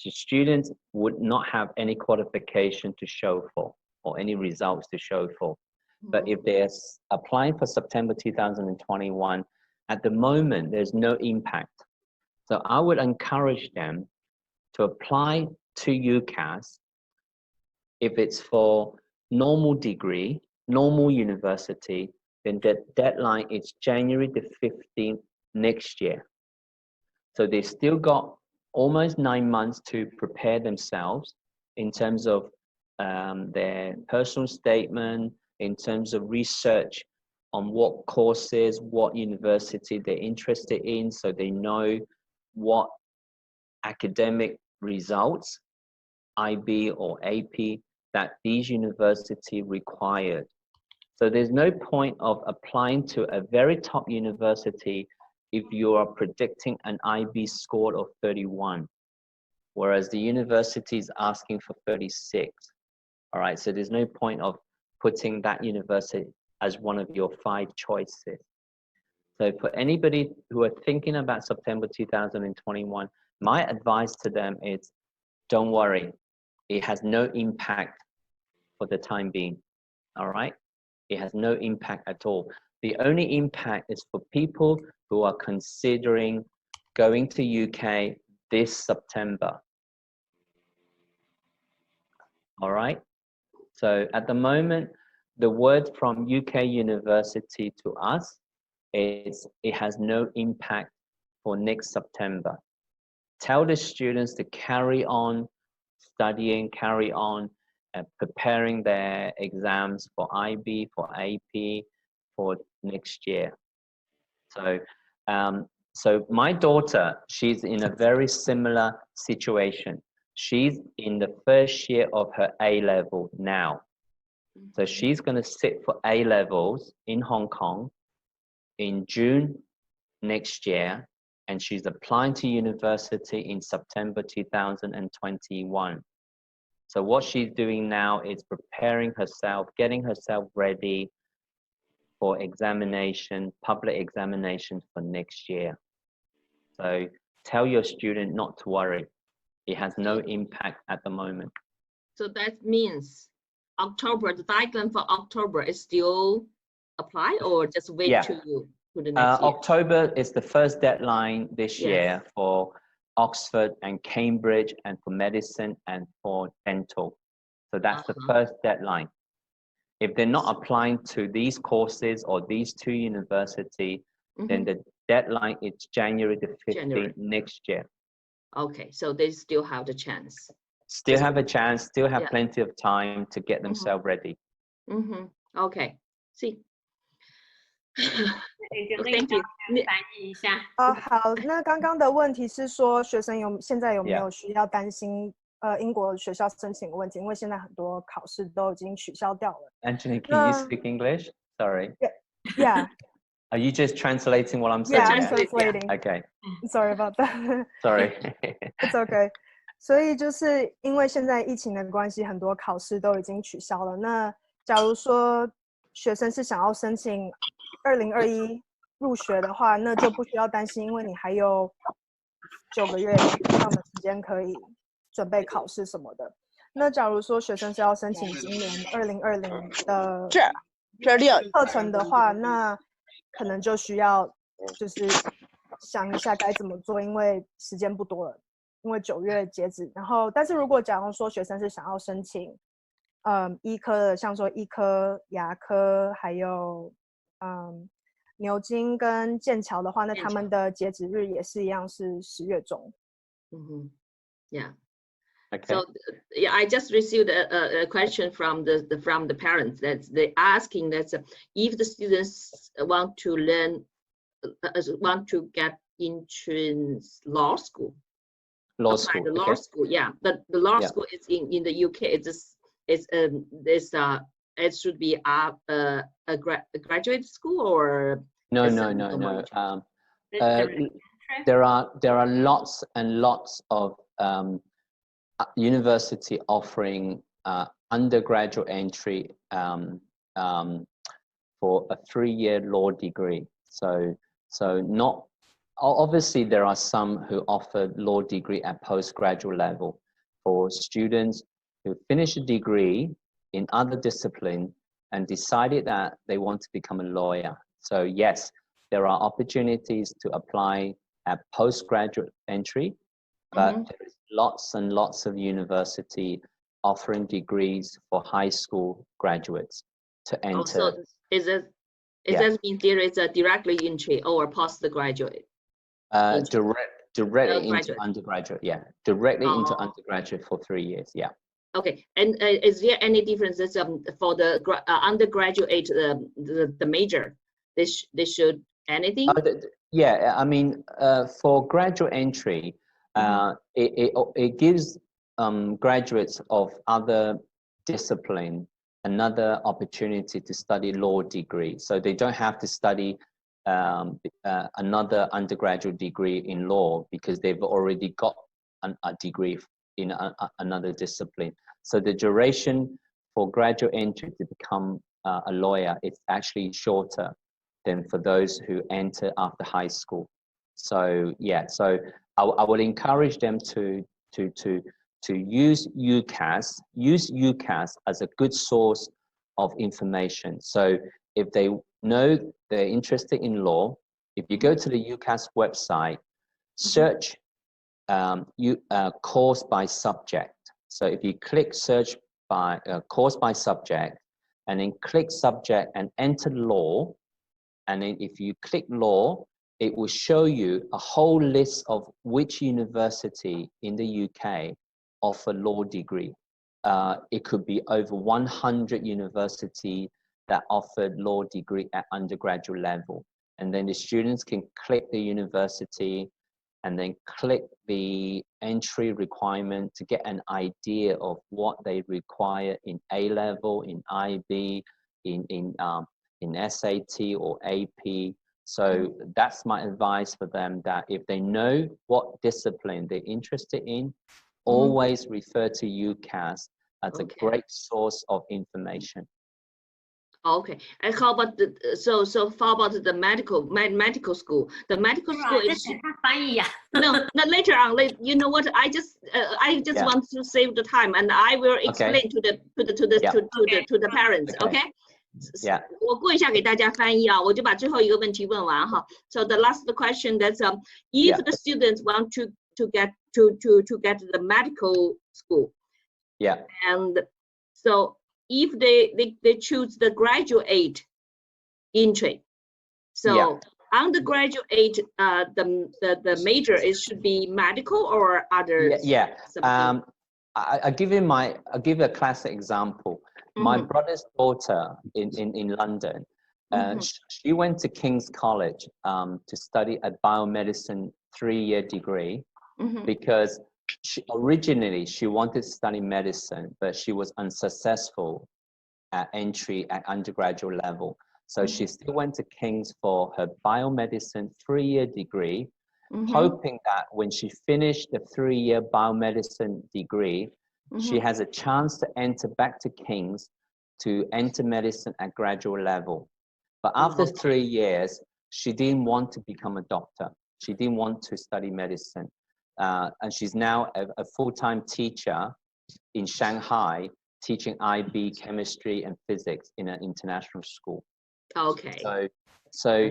students would not have any qualification to show for or any results to show for. But if they're applying for September 2021, at the moment, there's no impact. So I would encourage them to apply to UCAS if it's for normal degree, normal university, then the deadline is January the 15th next year. So they've still got almost 9 months to prepare themselves in terms of their personal statement, in terms of research on what courses, what university they're interested in, so they know what academic results, IB or AP, that these universities required. So there's no point of applying to a very top university if you are predicting an IB score of 31, whereas the university is asking for 36. All right, so there's no point of putting that university as one of your 5 choices. So for anybody who are thinking about September 2021, my advice to them is, don't worry, it has no impact for the time being, all right? It has no impact at all. The only impact is for people who are considering going to UK this September, all right? So at the moment, the word from UK university to us it has no impact for next September. Tell the students to carry on studying, carry on preparing their exams for IB, for AP, for next year. So, so my daughter, she's in a very similar situation. She's in the first year of her A-level now. So she's going to sit for A-levels in Hong Kong in June next year, and she's applying to university in September 2021. So what she's doing now is preparing herself, getting herself ready for examination, public examination for next year. So tell your student not to worry. It has no impact at the moment. So that means October, the deadline for October is still apply, or just wait to the next year? October is the first deadline this year for Oxford and Cambridge, and for medicine and for dental. So that's the first deadline. If they're not applying to these courses or these two universities, then the deadline is January the 15th next year. Okay, so they still have the chance. Still have a chance, still have plenty of time to get themselves ready. Okay, see. Thank you. 翻译一下。好，那刚刚的问题是说，学生现在有没有需要担心英国学校申请的问题？因为现在很多考试都已经取消掉了。Anthony, can you speak English? Sorry. Yeah. Are you just translating what I'm saying? Yeah, I'm translating. Okay. Sorry about that. Sorry. It's okay. 所以就是因为现在疫情的关系，很多考试都已经取消了。那假如说学生是想要申请2021入学的话，那就不需要担心，因为你还有9个月以上的时间可以准备考试什么的。那假如说学生是要申请今年2020的课程的话，那可能就需要就是想一下该怎么做，因为时间不多了，因为9月截止。然后，但是如果假如说学生是想要申请医科的，像说医科、牙科，还有牛津跟剑桥的话，那他们的截止日也是一样，是10月中。Yeah. Okay. So I just received a question from the parents that they asking that if the students want to learn, want to get into law school. Law school. The law school, but the law school is in the UK. It should be a graduate school or no. There are lots and lots of university offering undergraduate entry for a 3-year law degree. So not obviously there are some who offer law degree at postgraduate level for students who finish a degree in other discipline and decided that they want to become a lawyer. So yes, there are opportunities to apply at postgraduate entry, but there is lots and lots of university offering degrees for high school graduates to enter. So does that mean there is a directly entry or postgraduate? Directly into undergraduate, directly into undergraduate for 3 years, Okay, and is there any differences for the undergraduate, the major? They should anything? I mean, for graduate entry, it gives graduates of other discipline another opportunity to study law degree. So they don't have to study another undergraduate degree in law because they've already got a degree in another discipline. So the duration for graduate entry to become a lawyer is actually shorter than for those who enter after high school. So so I would encourage them to use UCAS. Use UCAS as a good source of information. So if they know they're interested in law, if you go to the UCAS website, search course by subject. So if you click search by course by subject, and then click subject and enter law, And then if you click law, it will show you a whole list of which university in the UK offer law degree. It could be over 100 universities that offered law degree at undergraduate level. And then the students can click the university and then click the entry requirement to get an idea of what they require in A-level, in IB, in SAT or AP. So that's my advice for them, that if they know what discipline they're interested in, always refer to UCAS as a great source of information. Okay, and how about the so how about the medical school? The medical school is no. Later on, you know what? I just want to save the time, and I will explain to the parents. Okay. Yeah. 我过一下给大家翻译啊，我就把最后一个问题问完哈。So the last question that's if the students want to get the medical school. Yeah. And so if they choose the graduate entry, so undergraduate the major should be medical or other. I give you a classic example. My brother's daughter in London, she went to King's College to study a biomedicine 3-year degree because originally she wanted to study medicine, but she was unsuccessful at entry at undergraduate level. So she still went to King's for her biomedicine 3-year degree, hoping that when she finished the 3-year biomedicine degree, she has a chance to enter back to King's to enter medicine at graduate level. But after 3 years, she didn't want to become a doctor. She didn't want to study medicine. And she's now a full-time teacher in Shanghai, teaching IB, chemistry, and physics in an international school. Okay. So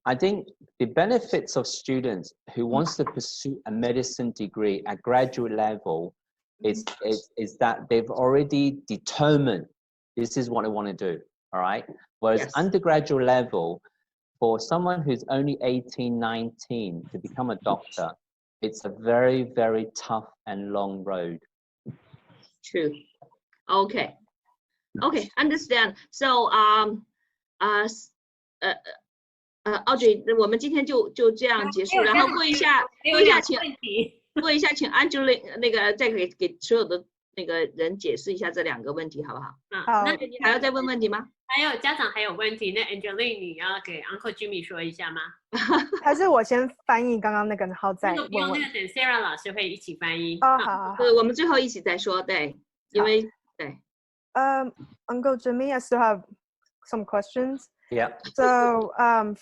I think the benefits of students who wants to pursue a medicine degree at graduate level is that they've already determined this is what I want to do, all right? Whereas undergraduate level, for someone who's only 18, 19 to become a doctor, it's a very, very tough and long road. True. Okay, understand. So Audrey， 我们今天就这样结束，然后过一下，请 Angela 那个再给所有的那个人解释一下这2个问题，好不好？好。那你还要再问问题吗？还有家长还有问题，那 Angeline 你要给 Uncle Jimmy 说一下吗？还是我先翻译刚刚那个，然后再问问。那个等 Sarah 老师会一起翻译。好。我们最后一起再说，对，因为对。Uncle Jimmy, I still have some questions. Yeah. So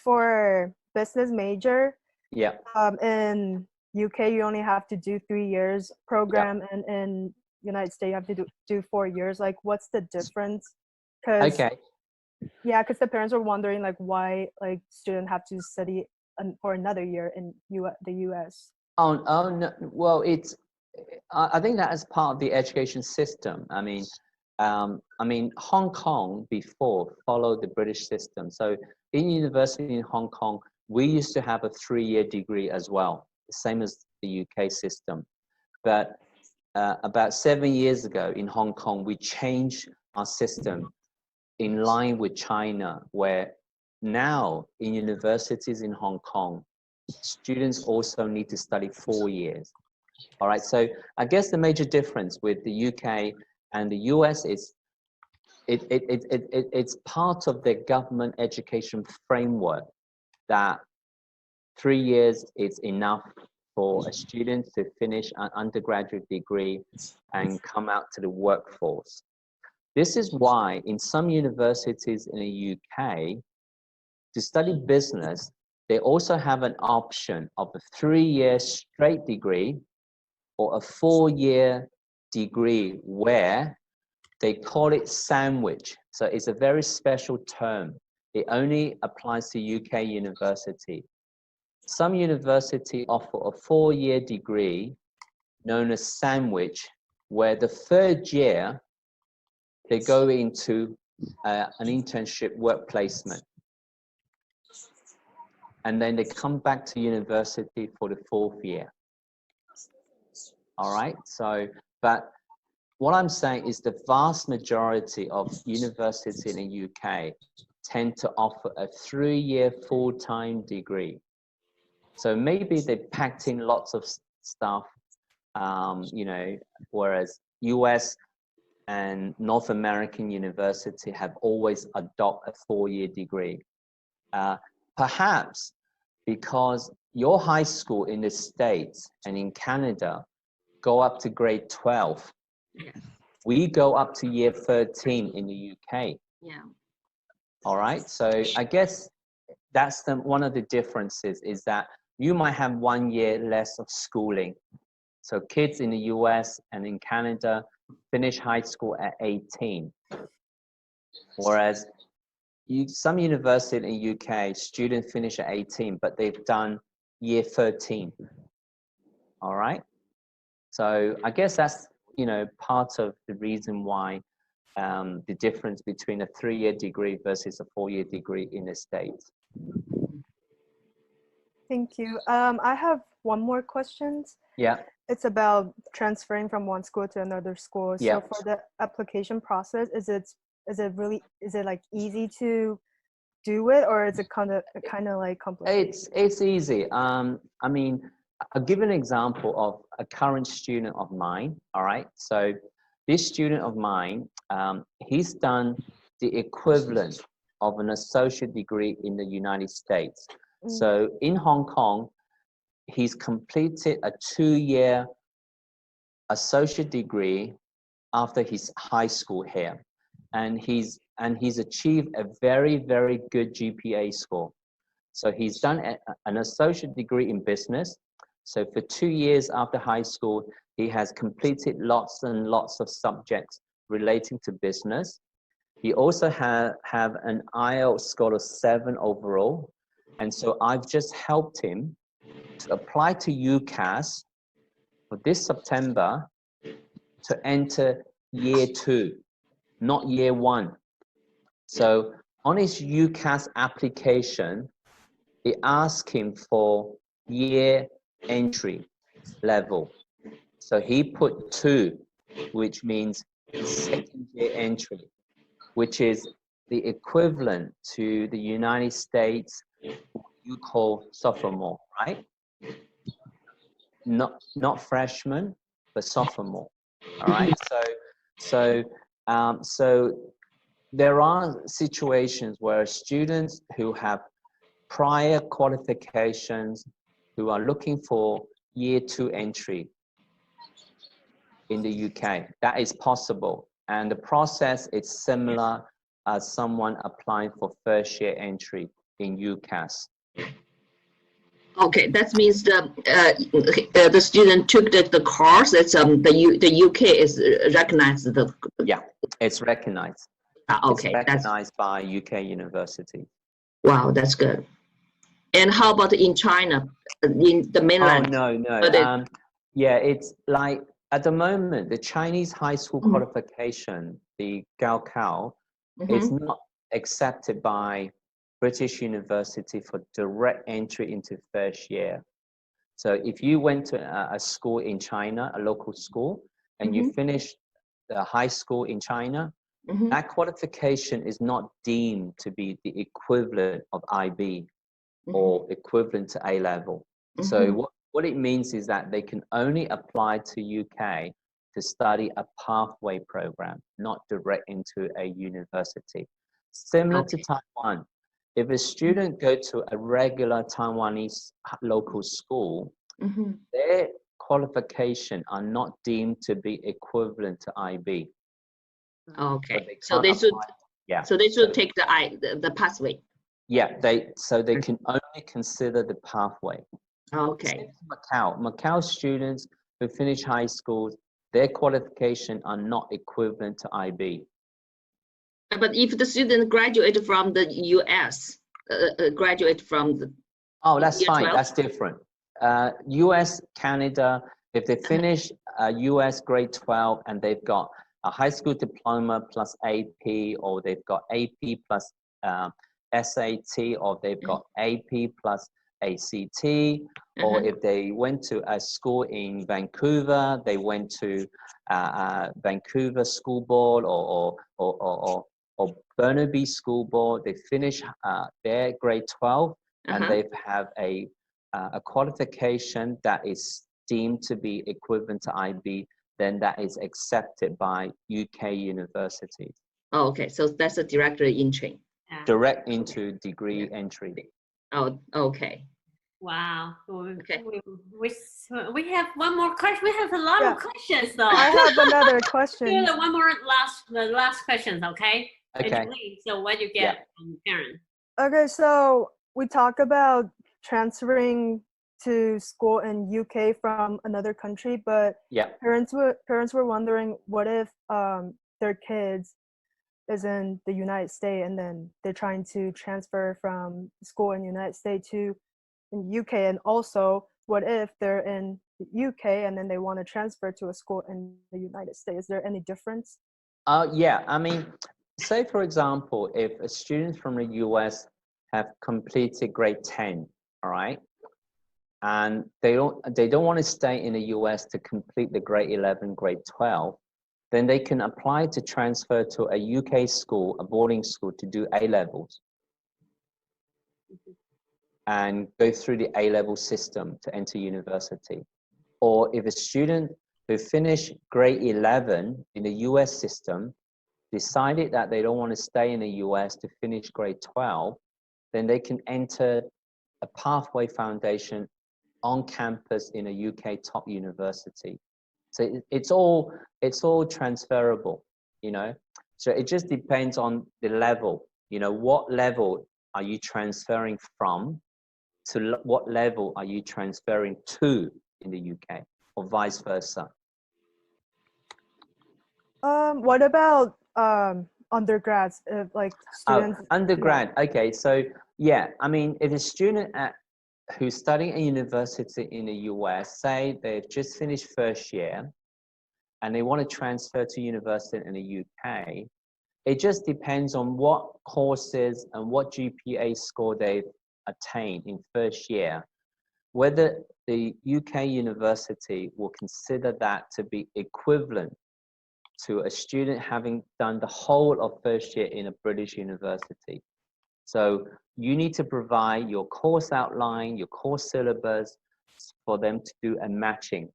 for business major, in UK you only have to do 3 years program, and in United States you have to do 4 years. Like, what's the difference? Because the parents were wondering like why like students have to study for another year in the US. Oh no. Well, I think that is part of the education system. I mean, Hong Kong before followed the British system. So in university in Hong Kong, we used to have a 3-year degree as well, the same as the UK system. But about 7 years ago in Hong Kong, we changed our system in line with China, where now in universities in Hong Kong, students also need to study 4 years. All right, so I guess the major difference with the UK and the US is it's part of the government education framework that 3 years is enough for a student to finish an undergraduate degree and come out to the workforce. This is why in some universities in the UK, to study business, they also have an option of a 3-year straight degree or a 4-year degree where they call it sandwich. So it's a very special term. It only applies to UK university. Some university offer a 4-year degree known as sandwich, where the 3rd year, they go into an internship work placement. And then they come back to university for the 4th year. All right, so, but what I'm saying is the vast majority of universities in the UK tend to offer a 3-year full-time degree. So maybe they packed in lots of stuff, you know, whereas US and North American university have always adopted a 4-year degree. Perhaps because your high school in the States and in Canada go up to grade 12. We go up to year 13 in the UK. Yeah. All right. So I guess that's one of the differences is that you might have 1 year less of schooling. So kids in the US and in Canada finish high school at 18. Whereas some university in the UK, students finish at 18, but they've done year 13. All right. So I guess that's, you know, part of the reason why the difference between a 3-year degree versus a 4-year degree in the States. Thank you. I have one more question. Yeah. It's about transferring from one school to another school. So Yeah. for the application process, is it like easy to do it, or is it kind of like complicated? It's easy. I mean, I'll give an example of a current student of mine. All right. So this student of mine, he's done the equivalent of an associate degree in the United States. So in Hong Kong, he's completed a 2-year associate degree after his high school here. And he's achieved a very, very good GPA score. So he's done an associate degree in business. So for 2 years after high school, he has completed lots and lots of subjects relating to business. He also have an IELTS score of 7 overall. And so I've just helped him to apply to UCAS for this September to enter year 2, not year 1. So on his UCAS application, it asked him for year entry level. So he put 2, which means 2nd year entry, which is the equivalent to the United States you call sophomore, right? Not freshman, but sophomore. All right. So there are situations where students who have prior qualifications who are looking for year 2 entry in the UK, that is possible. And the process is similar as someone applying for 1st year entry in UCAS. Okay, that means the student took the course. That's the UK is recognized. Yeah, it's recognized. Okay, it's recognized by UK university. Wow, that's good. And how about in China, in the mainland? Oh, no. Yeah, it's like at the moment the Chinese high school qualification, the Gaokao, is not accepted by British university for direct entry into 1st year. So if you went to a school in China, a local school, and you finished the high school in China, that qualification is not deemed to be the equivalent of IB or equivalent to A level. So what it means is that they can only apply to UK to study a pathway program, not direct into a university. Similar to Taiwan. If a student go to a regular Taiwanese local school, their qualification are not deemed to be equivalent to IB. Okay, so they should take the pathway. Yeah, they can only consider the pathway. Okay. Macau students who finish high school, their qualification are not equivalent to IB. But if the student graduated from the US, graduate from the that's fine. 12? That's different. US, Canada, if they finish US grade 12 and they've got a high school diploma plus AP, or they've got AP plus SAT, or they've got AP plus ACT, or if they went to a school in Vancouver, they went to Vancouver School Board or Burnaby School Board. They finish their grade 12 and they have a qualification that is deemed to be equivalent to IB, then that is accepted by UK universities. Oh, okay, so that's a direct entry. Direct into degree entry. Oh, okay. Wow. Okay. We have one more question. We have a lot of questions though. I have another question. One more last questions, okay? Okay. So what do you get from parents? Okay, so we talk about transferring to school in UK from another country, but parents were wondering, what if their kids is in the United States and then they're trying to transfer from school in the United States to in UK, and also what if they're in the UK and then they want to transfer to a school in the United States? Is there any difference? Yeah, I mean, say for example, if a student from the US have completed grade 10, all right, and they don't want to stay in the US to complete the grade 11, grade 12, then they can apply to transfer to a UK school, a boarding school, to do A-levels and go through the A-level system to enter university. Or if a student who finished grade 11 in the US system decided that they don't want to stay in the US to finish grade 12, then they can enter a pathway foundation on campus in a UK top university. So it's all transferable, you know. So it just depends on the level, you know, what level are you transferring from to what level are you transferring to in the UK, or vice versa. What about undergrads, like students? Undergrad, okay, so yeah, I mean, if a student who's studying at university in the US, say they've just finished first year and they want to transfer to university in the UK, it just depends on what courses and what GPA score they've attained in first year, whether the UK university will consider that to be equivalent to a student having done the whole of first year in a British university. So you need to provide your course outline, your course syllabus for them to do a matching.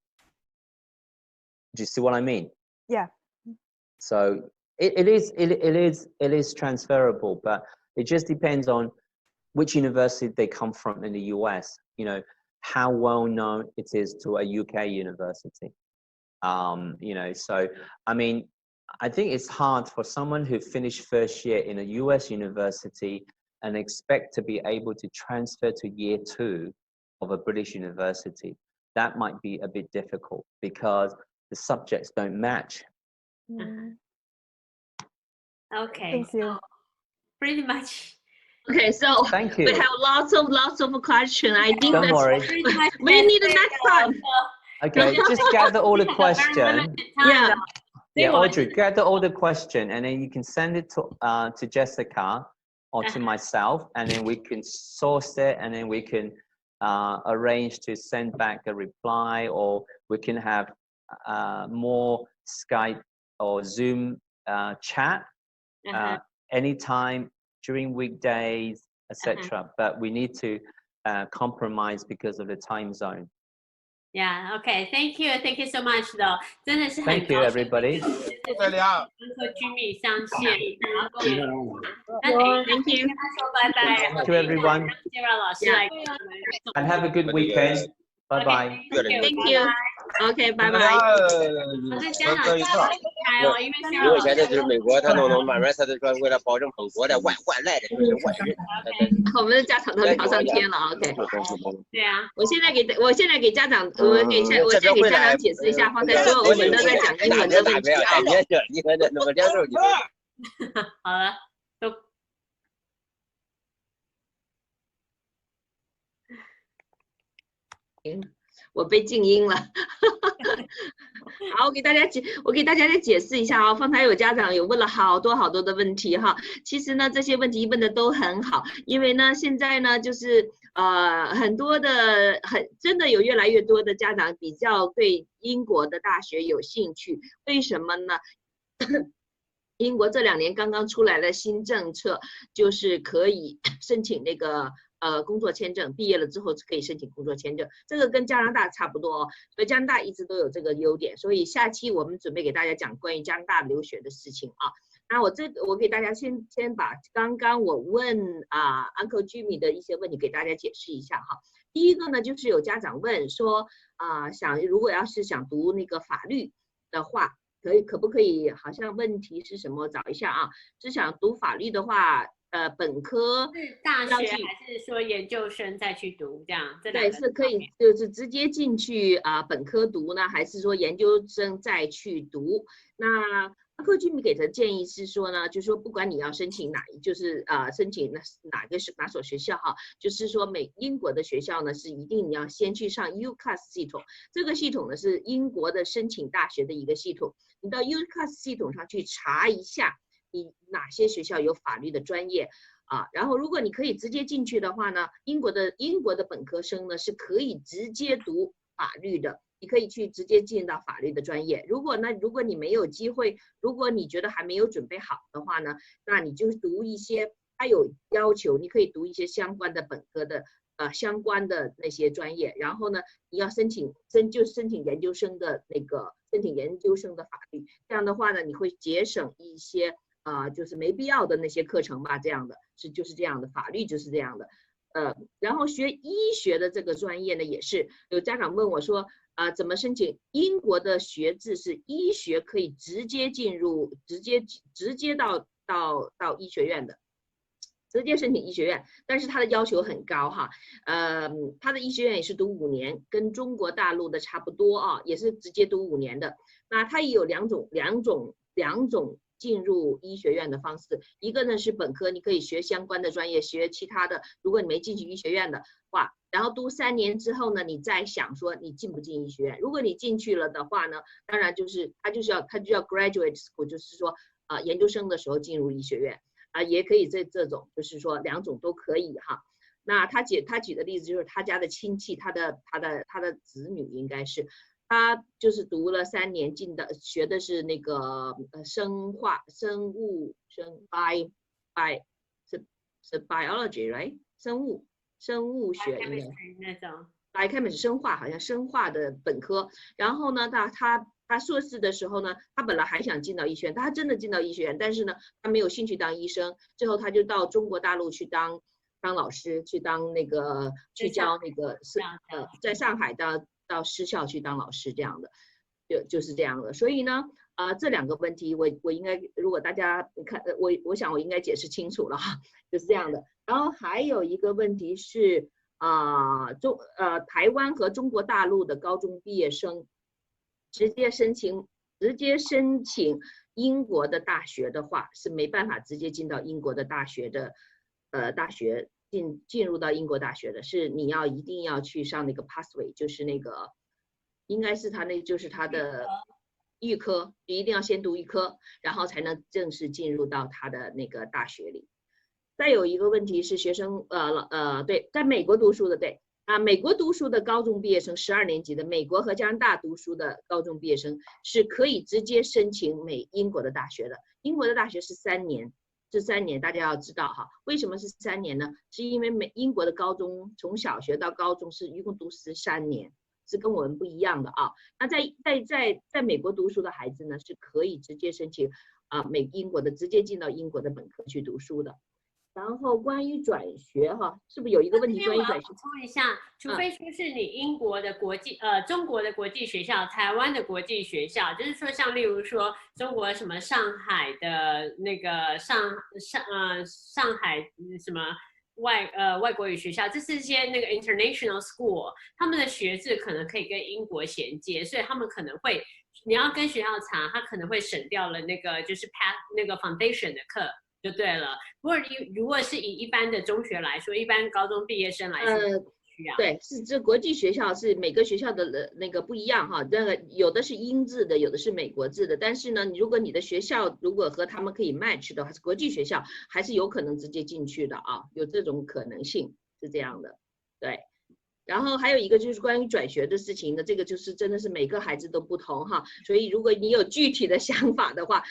Do you see what I mean? Yeah. So it is transferable, but it just depends on which university they come from in the US, you know, how well known it is to a UK university. You know, so, I mean, I think it's hard for someone who finished first year in a US university and expect to be able to transfer to year 2 of a British university. That might be a bit difficult because the subjects don't match. Okay. Thank you. So pretty much. Okay, so thank you. We have lots of questions. I think don't worry. We need the next time. Okay, just gather all the questions. Yeah, Audrey, gather all the question, and then you can send it to Jessica or to myself, and then we can source it, and then we can arrange to send back a reply, or we can have more Skype or Zoom chat anytime during weekdays, etc. But we need to compromise because of the time zone. Yeah. Okay. Thank you so much, though. 真的是很 Thank you, everybody. Uncle Jimmy 相见，然后跟我们，那Thank you. 跟他说拜拜， Thank you, everyone. 介绍老师来。 And have a good weekend. Bye bye. Thank you. Okay, bye bye. 我在家长开哦，因为因为现在就是美国，他弄慢慢他就说为了保证本国的外来的这些外人。我们的家长都聊上天了 ，OK。对啊。我现在给家长，我现在给家长解释一下，放在所有我们都在讲英文的问题啊。你看这那么两手就。好了，都。我被静音了。好，我给大家再解释一下啊。方才有家长有问了好多的问题哈。其实呢，这些问题问的都很好，因为呢，现在呢就是很多的真的有越来越多的家长比较对英国的大学有兴趣。为什么呢？英国这2年刚刚出来了新政策，就是可以申请那个工作签证，毕业了之后可以申请工作签证，这个跟加拿大差不多哦，所以加拿大一直都有这个优点。所以下期我们准备给大家讲关于加拿大留学的事情啊。那我给大家先把刚刚我问Uncle Jimmy 的一些问题给大家解释一下哈。第一个呢，就是有家长问说如果要是想读那个法律的话，可不可以？好像问题是什么？找一下啊。是想读法律的话，本科是大学还是说研究生再去读这样？对，是可以，就是直接进去本科读呢，还是说研究生再去读？那Uncle Jimmy给的建议是说呢，就是说不管你要申请申请哪所学校哈，就是说英国的学校呢是一定你要先去上 UCAS 系统，这个系统呢是英国的申请大学的一个系统，你到 UCAS 系统上去查一下你哪些学校有法律的专业然后如果你可以直接进去的话呢，英国的本科生呢是可以直接读法律的。你可以去直接进到法律的专业。如果你没有机会，如果你觉得还没有准备好的话呢，那你就读一些它有要求，你可以读一些相关的本科的相关的那些专业。然后呢，你要申请研究生的法律。这样的话呢，你会节省一些就是没必要的那些课程吧。这样的就是这样的，法律就是这样的。然后学医学的这个专业呢，也是有家长问我说。怎么申请？英国的学制是医学可以直接进入，直接到医学院的，直接申请医学院，但是它的要求很高哈。它的医学院也是读5年，跟中国大陆的差不多也是直接读5年的。那它也有两种进入医学院的方式，一个呢是本科，你可以学相关的专业，学其他的。如果你没进去医学院的话，然后读3年之后呢，你再想说你进不进医学院。如果你进去了的话呢，当然就是他就要 graduate school， 就是说研究生的时候进入医学院也可以这种，就是说2种都可以哈。那他举的例子就是他家的亲戚，他的子女应该是。他就是读了3年学的是那个生物biology right 生物学应该那种biochemistry 生化，好像生化的本科。然后呢他硕士的时候呢，他本来还想进到医学院，他真的进到医学院，但是呢他没有兴趣当医生，最后他就到中国大陆去当老师，去当去教在上海到师校去当老师，这样的就是这样的。所以呢这2个问题我应该，如果大家看我想我应该解释清楚了哈，就是这样的。然后还有一个问题是台湾和中国大陆的高中毕业生直接申请英国的大学的话，是没办法直接进到英国的大学的进入到英国大学的，是你一定要去上那个 pathway， 就是那个应该是就是他的预科，你一定要先读预科，然后才能正式进入到他的那个大学里。再有一个问题是学生对，在美国读书的，对美国读书的高中毕业生12年级的，美国和加拿大读书的高中毕业生是可以直接申请英国的大学的。英国的大学是3年。这3年大家要知道哈，为什么是3年呢？是因为英国的高中从小学到高中是一共读13年，是跟我们不一样的那在美国读书的孩子呢，是可以直接申请英国的，直接进到英国的本科去读书的。然后关于转学是不是有一个问题关于转学？补充一下，除非说是你英国的中国的国际学校、台湾的国际学校，就是说像例如说中国什么上海的那个上海什么外国语学校，这是一些那个 international school， 他们的学制可能可以跟英国衔接，所以他们可能会你要跟学校查，他可能会省掉了那个就是 那个 foundation 的课。就对了。不过如果是以一般的中学来说，一般高中毕业生来说，需要。对，是这国际学校是每个学校的那个不一样哈，那个有的是英制的，有的是美国制的。但是呢，如果你的学校如果和他们可以 match 的话，是国际学校还是有可能直接进去的啊，有这种可能性是这样的，对。然后还有一个就是关于转学的事情呢，这个就是真的是每个孩子都不同哈，所以如果你有具体的想法的话，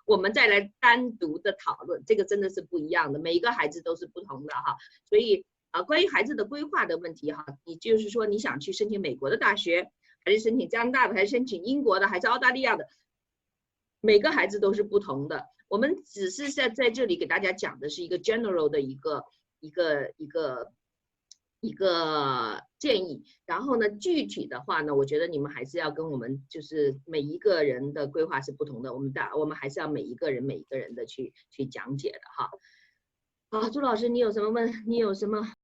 我们再来单独的讨论，这个真的是不一样的，每一个孩子都是不同的哈。所以关于孩子的规划的问题哈，你就是说你想去申请美国的大学，还是申请加拿大的，还是申请英国的，还是澳大利亚的，每个孩子都是不同的。我们只是在这里给大家讲的是一个 general 的一个建议，然后呢，具体的话呢，我觉得你们还是要跟我们，就是每一个人的规划是不同的，我们还是要每一个人的去讲解的哈。好，朱老师，你有什么